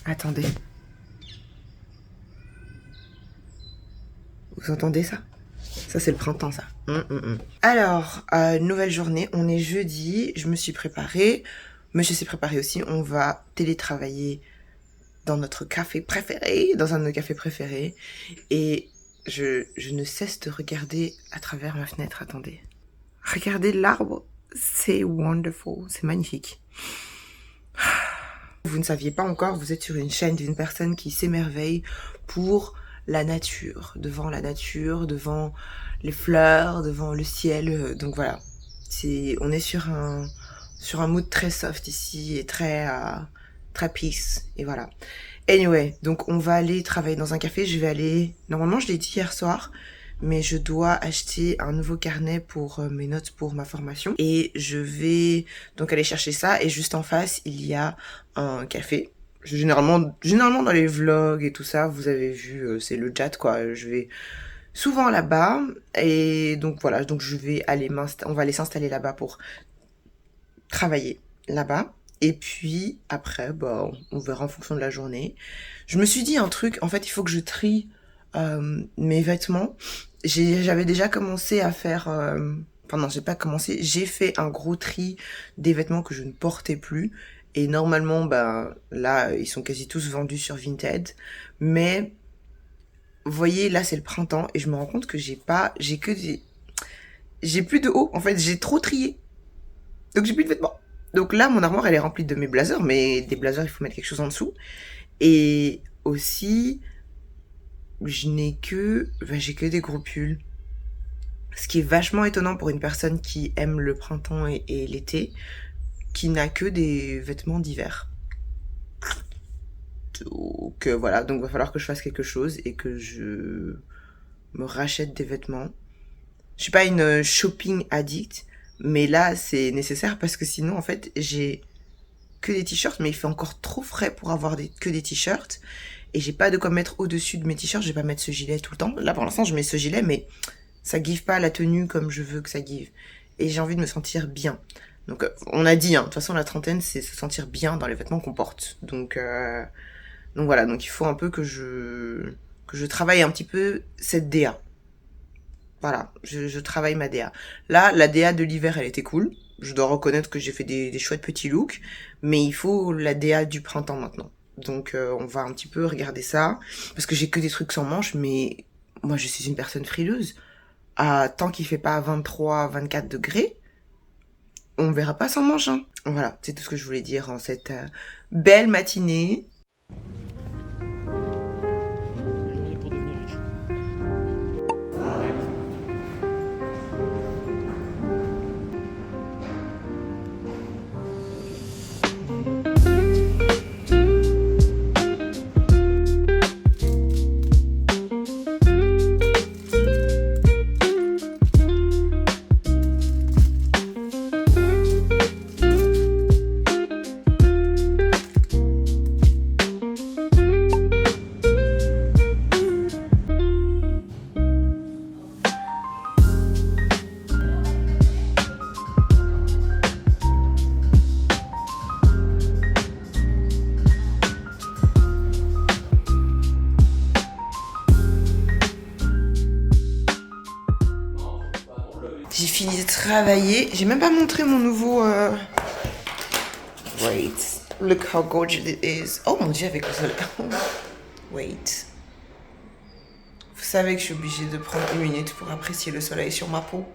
Attendez. Vous entendez ça? Ça, c'est le printemps, ça. Alors, nouvelle journée. On est jeudi. Je me suis préparée. Monsieur s'est préparé aussi. On va télétravailler dans notre café préféré, dans un de nos cafés préférés. Et je ne cesse de regarder à travers ma fenêtre. Attendez. Regardez l'arbre. C'est wonderful. C'est magnifique. Vous ne saviez pas encore, vous êtes sur une chaîne d'une personne qui s'émerveille pour la nature. Devant la nature, devant les fleurs, devant le ciel. Donc voilà. On est sur un mood très soft ici et très peace. Et voilà. Anyway, donc on va aller travailler dans un café. Je vais aller... Normalement, je l'ai dit hier soir, mais je dois acheter un nouveau carnet pour mes notes pour ma formation. Et je vais donc aller chercher ça. Et juste en face, il y a un café. Généralement dans les vlogs et tout ça, vous avez vu, c'est le Jat, quoi. Je vais souvent là-bas. Et donc voilà, donc on va aller s'installer là-bas pour travailler là-bas. Et puis après, bah, on verra en fonction de la journée. Je me suis dit un truc, en fait, il faut que je trie mes vêtements. J'avais déjà commencé à faire... Enfin non, j'ai pas commencé. J'ai fait un gros tri des vêtements que je ne portais plus. Et normalement, ben là, ils sont quasi tous vendus sur Vinted. Mais, vous voyez, là, c'est le printemps. Et je me rends compte que j'ai plus de haut. En fait, j'ai trop trié. Donc, j'ai plus de vêtements. Donc là, mon armoire, elle est remplie de mes blazers, mais des blazers, il faut mettre quelque chose en dessous. Et aussi, j'ai que des gros pulls. Ce qui est vachement étonnant pour une personne qui aime le printemps et l'été, qui n'a que des vêtements d'hiver. Donc voilà, donc il va falloir que je fasse quelque chose et que je me rachète des vêtements. Je suis pas une shopping addict, mais là, c'est nécessaire parce que sinon, en fait, j'ai que des t-shirts, mais il fait encore trop frais pour avoir que des t-shirts. Et j'ai pas de quoi mettre au-dessus de mes t-shirts. Je vais pas mettre ce gilet tout le temps. Là, pour l'instant, je mets ce gilet, mais ça give pas la tenue comme je veux que ça give. Et j'ai envie de me sentir bien. Donc, on a dit, hein, de toute façon, la trentaine, c'est se sentir bien dans les vêtements qu'on porte. Donc voilà. Donc, il faut un peu que je travaille un petit peu cette DA. Voilà, je travaille ma DA. Là, la DA de l'hiver, elle était cool. Je dois reconnaître que j'ai fait des chouettes petits looks. Mais il faut la DA du printemps maintenant. Donc, on va un petit peu regarder ça. Parce que j'ai que des trucs sans manches, mais moi, je suis une personne frileuse. Tant qu'il fait pas 23, 24 degrés, on verra pas sans manche. Hein. Voilà, c'est tout ce que je voulais dire en cette belle matinée. Pour devenir riche. J'ai fini de travailler. J'ai même pas montré mon nouveau... Wait. Look how gorgeous it is. Oh mon dieu, avec le soleil. Wait. Vous savez que je suis obligée de prendre une minute pour apprécier le soleil sur ma peau.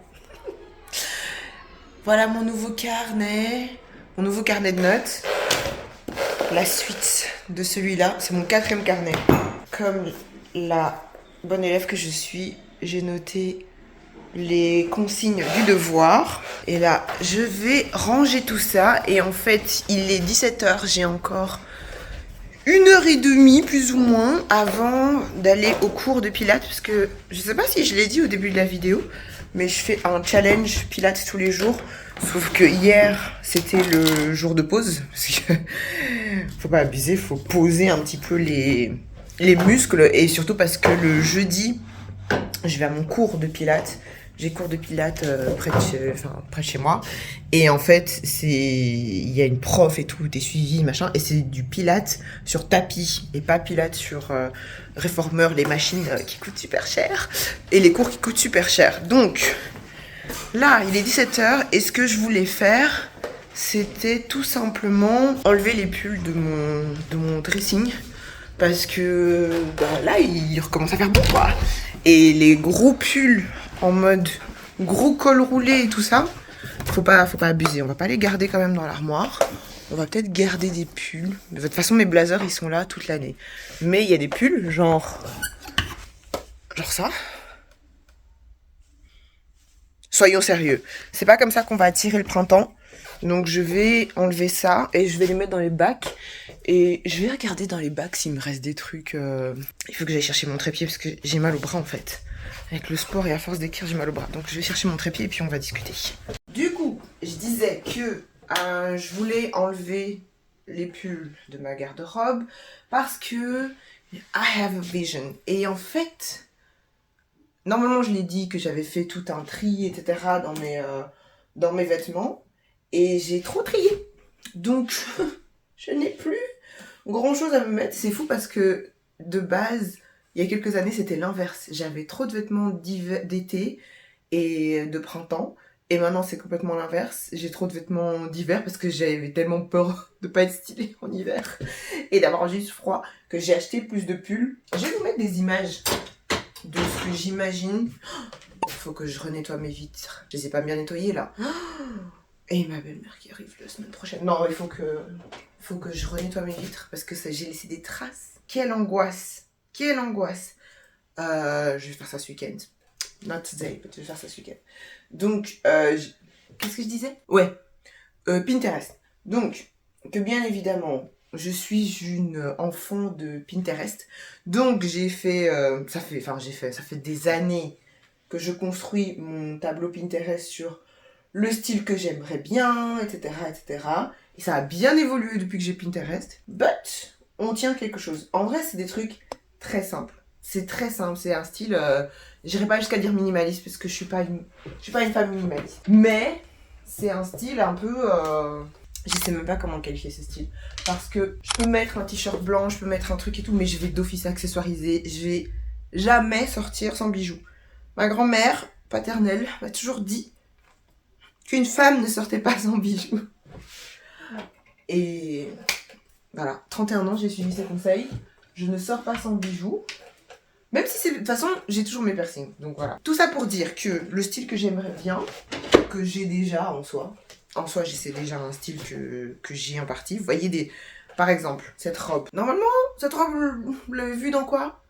Voilà mon nouveau carnet. Mon nouveau carnet de notes. La suite de celui-là. C'est mon 4e carnet. Comme la bonne élève que je suis, j'ai noté les consignes du devoir. Et là, je vais ranger tout ça. Et en fait, il est 17h. J'ai encore 1h30 plus ou moins avant d'aller au cours de pilates. Parce que je sais pas si je l'ai dit au début de la vidéo, mais je fais un challenge pilates tous les jours. Sauf que hier, c'était le jour de pause. Parce que faut pas abuser, faut poser un petit peu les muscles. Et surtout parce que le jeudi, je vais à mon cours de pilates. J'ai cours de pilates près de chez moi. Et en fait, il y a une prof et tout, t'es suivi, machin. Et c'est du pilates sur tapis et pas pilates sur réformeur, les machines qui coûtent super cher. Et les cours qui coûtent super cher. Donc, là, il est 17h. Et ce que je voulais faire, c'était tout simplement enlever les pulls de mon dressing. Parce que là, il recommence à faire beau, quoi. Et les gros pulls en mode gros col roulé et tout ça, faut pas abuser. On va pas les garder quand même dans l'armoire. On va peut-être garder des pulls. De toute façon, mes blazers, ils sont là toute l'année. Mais il y a des pulls, genre ça. Soyons sérieux. C'est pas comme ça qu'on va attirer le printemps. Donc je vais enlever ça et je vais les mettre dans les bacs. Et je vais regarder dans les bacs s'il me reste des trucs. Il faut que j'aille chercher mon trépied parce que j'ai mal au bras en fait. Avec le sport et à force d'écrire, j'ai mal au bras. Donc je vais chercher mon trépied et puis on va discuter. Du coup, je disais que je voulais enlever les pulls de ma garde-robe parce que I have a vision. Et en fait, normalement je l'ai dit que j'avais fait tout un tri, etc. dans mes vêtements. Et j'ai trop trié. Donc, je n'ai plus grand chose à me mettre. C'est fou parce que, de base, il y a quelques années, c'était l'inverse. J'avais trop de vêtements d'été et de printemps. Et maintenant, c'est complètement l'inverse. J'ai trop de vêtements d'hiver parce que j'avais tellement peur de pas être stylée en hiver. Et d'avoir juste froid que j'ai acheté plus de pulls. Je vais vous mettre des images de ce que j'imagine. Il faut que je renettoie mes vitres. Je les ai pas bien nettoyées, là. Et ma belle-mère qui arrive la semaine prochaine. Non, il faut que je renettoie mes vitres parce que j'ai laissé des traces. Quelle angoisse. Quelle angoisse. Je vais faire ça ce week-end. Not today, but je vais faire ça ce week-end. Donc, qu'est-ce que je disais? Ouais, Pinterest. Donc, que bien évidemment, je suis une enfant de Pinterest. Donc, ça fait des années que je construis mon tableau Pinterest sur le style que j'aimerais bien, etc., etc. Et ça a bien évolué depuis que j'ai Pinterest. But, on tient quelque chose. En vrai, c'est des trucs très simples. C'est très simple, c'est un style... j'irai pas jusqu'à dire minimaliste, parce que je suis pas une femme minimaliste. Mais, c'est un style un peu... je sais même pas comment qualifier ce style. Parce que je peux mettre un t-shirt blanc, je peux mettre un truc et tout, mais je vais d'office accessoiriser. Je vais jamais sortir sans bijoux. Ma grand-mère paternelle m'a toujours dit qu'une femme ne sortait pas sans bijoux. Et voilà, 31 ans, j'ai suivi ses conseils. Je ne sors pas sans bijoux. Même si c'est... De toute façon, j'ai toujours mes piercings. Donc voilà. Tout ça pour dire que le style que j'aimerais bien, que j'ai déjà en soi, En soi, c'est déjà un style que j'ai en partie. Vous voyez, par exemple, cette robe. Normalement, cette robe, vous l'avez vue dans quoi?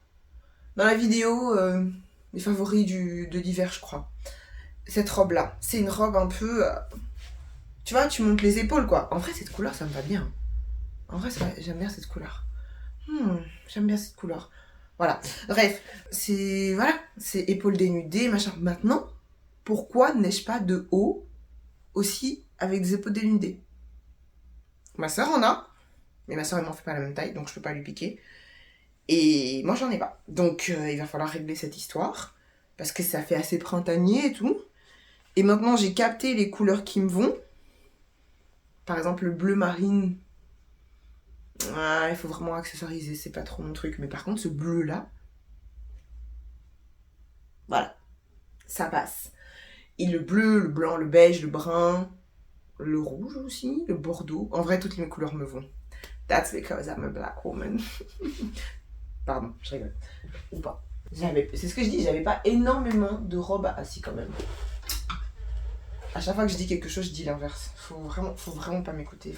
Dans la vidéo, les favoris de l'hiver, je crois. Cette robe-là, c'est une robe un peu... tu vois, tu montes les épaules, quoi. En vrai, cette couleur, ça me va bien. En vrai, j'aime bien cette couleur. J'aime bien cette couleur. Voilà. Bref, c'est... Voilà. C'est épaules dénudées, machin. Maintenant, pourquoi n'ai-je pas de haut aussi avec des épaules dénudées? Ma soeur en a. Mais ma soeur, elle m'en fait pas la même taille, donc je peux pas lui piquer. Et moi, j'en ai pas. Donc, il va falloir régler cette histoire. Parce que ça fait assez printanier et tout. Et maintenant, j'ai capté les couleurs qui me vont. Par exemple, le bleu marine. Ah, il faut vraiment accessoiriser, c'est pas trop mon truc. Mais par contre, ce bleu-là, voilà, ça passe. Et le bleu, le blanc, le beige, le brun, le rouge aussi, le bordeaux. En vrai, toutes les couleurs me vont. That's because I'm a black woman. Pardon, je rigole. Ou pas. C'est ce que je dis, j'avais pas énormément de robes à assis quand même. À chaque fois que je dis quelque chose, je dis l'inverse. Faut vraiment pas m'écouter.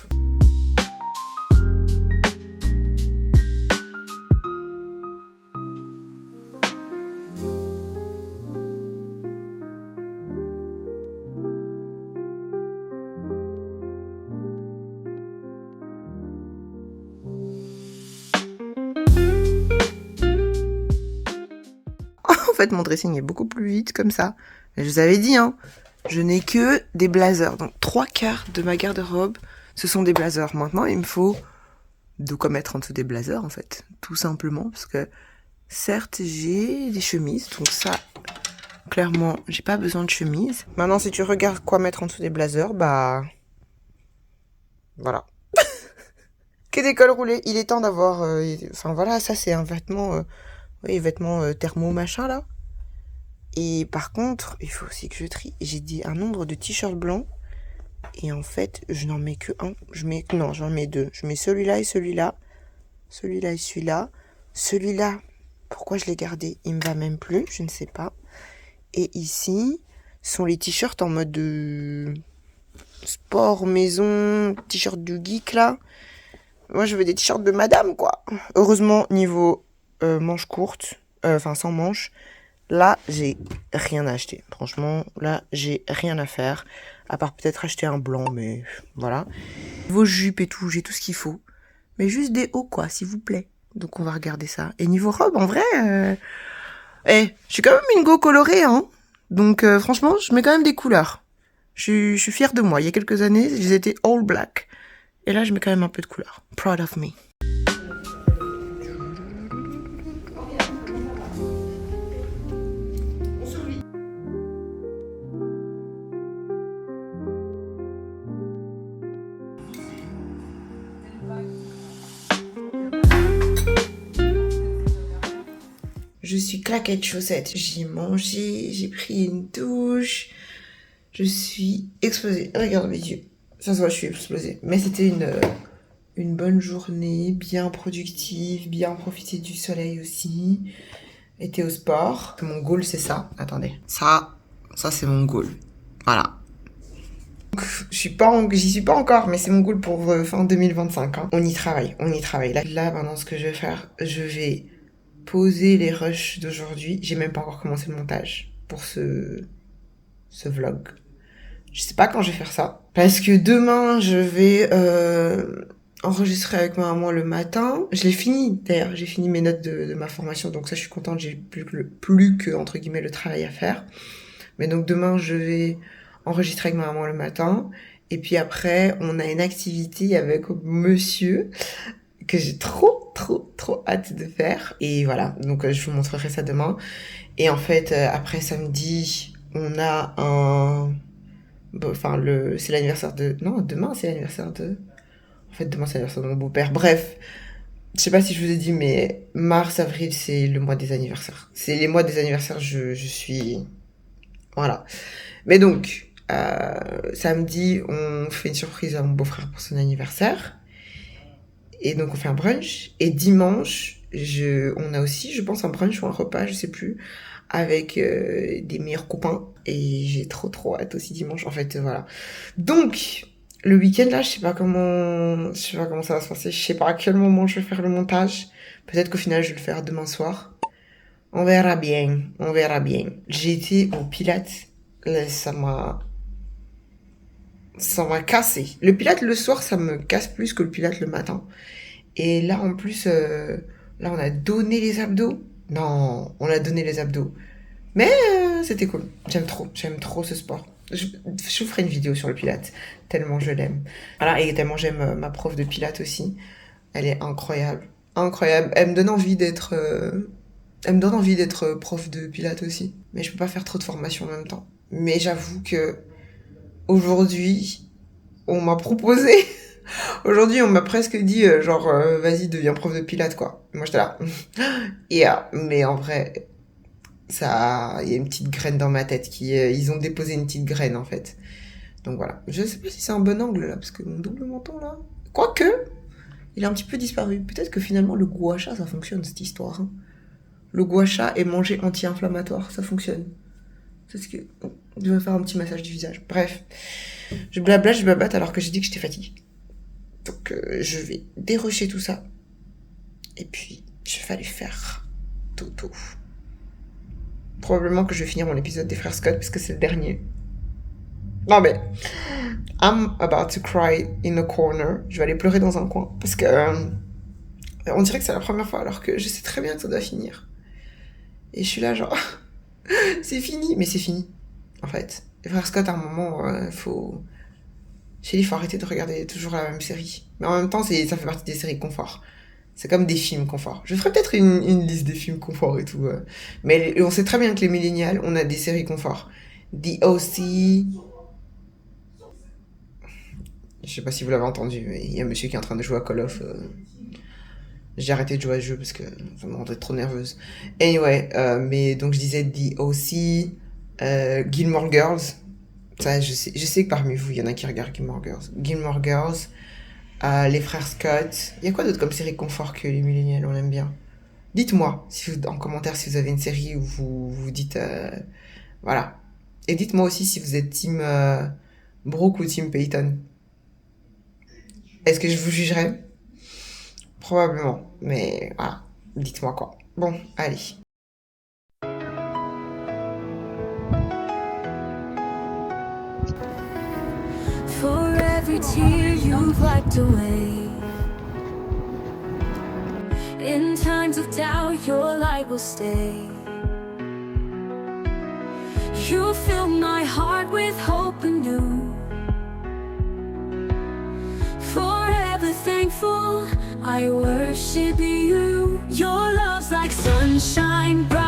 En fait, mon dressing est beaucoup plus vite comme ça. Mais je vous avais dit, hein, je n'ai que des blazers. Donc, 3/4 de ma garde-robe, ce sont des blazers. Maintenant, il me faut de quoi mettre en dessous des blazers, en fait. Tout simplement, parce que, certes, j'ai des chemises. Donc ça, clairement, j'ai pas besoin de chemise. Maintenant, si tu regardes quoi mettre en dessous des blazers, bah... voilà. Que des cols roulés. Il est temps d'avoir... Enfin, voilà, ça, c'est un vêtement... oui, vêtements thermo machin là. Et par contre, il faut aussi que je trie. J'ai dit un nombre de t-shirts blancs. Et en fait, je n'en mets que un. Non, j'en mets deux. Je mets celui-là et celui-là. Celui-là et celui-là. Celui-là, pourquoi je l'ai gardé? Il me va même plus, je ne sais pas. Et ici, sont les t-shirts en mode de sport, maison, t-shirt du geek là. Moi, je veux des t-shirts de madame, quoi. Heureusement, niveau... manches courtes, enfin sans manches, là j'ai rien à acheter. Franchement, là j'ai rien à faire, à part peut-être acheter un blanc, mais voilà. Vos jupes et tout, j'ai tout ce qu'il faut. Mais juste des hauts quoi, s'il vous plaît. Donc on va regarder ça. Et niveau robe, en vrai, je suis quand même une go colorée, hein. Donc franchement, je mets quand même des couleurs. Je suis fière de moi. Il y a quelques années, j'étais all black. Et là, je mets quand même un peu de couleur. Proud of me. Je suis claquette chaussette. J'ai mangé, j'ai pris une douche. Je suis explosée. Regarde mes yeux. Ça se voit, je suis explosée. Mais c'était une bonne journée, bien productive, bien profiter du soleil aussi. Été au sport. Mon goal, c'est ça. Attendez. Ça c'est mon goal. Voilà. J'y suis pas encore, mais c'est mon goal pour fin 2025. Hein. On y travaille. Là, maintenant, ce que je vais faire, je vais poser les rushs d'aujourd'hui. J'ai même pas encore commencé le montage pour ce vlog. Je sais pas quand je vais faire ça. Parce que demain, je vais enregistrer avec ma maman le matin. Je l'ai fini, d'ailleurs. J'ai fini mes notes de ma formation. Donc ça, je suis contente. J'ai plus que, entre guillemets, le travail à faire. Mais donc demain, je vais enregistrer avec ma maman le matin. Et puis après, on a une activité avec monsieur que j'ai trop hâte de faire. Et voilà, donc je vous montrerai ça demain. Et en fait, après samedi, on a c'est l'anniversaire de... Non, demain, c'est l'anniversaire de... En fait, demain, c'est l'anniversaire de mon beau-père. Bref, je sais pas si je vous ai dit, mais mars, avril, c'est le mois des anniversaires. C'est les mois des anniversaires, je suis... Voilà. Mais donc, samedi, on fait une surprise à mon beau-frère pour son anniversaire. Et donc, on fait un brunch. Et dimanche, on a aussi, je pense, un brunch ou un repas, je sais plus, avec des meilleurs copains. Et j'ai trop hâte aussi dimanche. En fait, voilà. Donc, le week-end là, je sais pas comment ça va se passer. Je sais pas à quel moment je vais faire le montage. Peut-être qu'au final, je vais le faire demain soir. On verra bien. J'ai été au Pilates. Là, ça m'a cassé. Le Pilates le soir, ça me casse plus que le Pilates le matin. Et là, en plus, là, on a donné les abdos. Non, on a donné les abdos. Mais c'était cool. J'aime trop ce sport. Je vous ferai une vidéo sur le Pilates, tellement je l'aime. Voilà, et tellement j'aime ma prof de Pilates aussi. Elle est incroyable. Elle me donne envie d'être prof de Pilates aussi. Mais je peux pas faire trop de formation en même temps. Mais j'avoue que aujourd'hui, on m'a proposé. Aujourd'hui, on m'a presque dit vas-y, deviens prof de Pilates, quoi. Moi, j'étais là. Mais en vrai, il y a une petite graine dans ma tête ils ont déposé une petite graine, en fait. Donc voilà. Je sais pas si c'est un bon angle, là, parce que mon double menton, là, quoique, il a un petit peu disparu. Peut-être que finalement, le gua sha, ça fonctionne, cette histoire. Hein. Le gua sha et manger anti-inflammatoire, ça fonctionne. C'est ce que... Je vais faire un petit massage du visage. Bref. Je blabate alors que j'ai dit que j'étais fatiguée. Donc, je vais dérocher tout ça. Et puis, je vais aller faire Toto. Probablement que je vais finir mon épisode des frères Scott, parce que c'est le dernier. Non mais, I'm about to cry in a corner. Je vais aller pleurer dans un coin, parce que on dirait que c'est la première fois, alors que je sais très bien que ça doit finir. Et je suis là genre, c'est fini, mais c'est fini, en fait. Les frères Scott, à un moment, il faut arrêter de regarder toujours la même série. Mais en même temps, ça fait partie des séries confort. C'est comme des films confort. Je ferai peut-être une liste des films confort et tout. Mais on sait très bien que les millénials, on a des séries confort. The O.C. Je sais pas si vous l'avez entendu, mais il y a un monsieur qui est en train de jouer à Call of. J'ai arrêté de jouer à ce jeu parce que ça me rendait trop nerveuse. Anyway, mais donc je disais The O.C., Gilmore Girls. Ça, je sais que parmi vous, il y en a qui regardent Gilmore Girls. Les frères Scott. Il y a quoi d'autre comme série confort que les millénials, on aime bien? Dites-moi en commentaire si vous avez une série où vous dites... voilà. Et dites-moi aussi si vous êtes team Brooke ou team Peyton. Est-ce que je vous jugerai? Probablement. Mais voilà. Dites-moi quoi. Bon, allez. For every tear you've wiped away, in times of doubt your light will stay. You fill my heart with hope anew. Forever thankful, I worship you. Your love's like sunshine bright.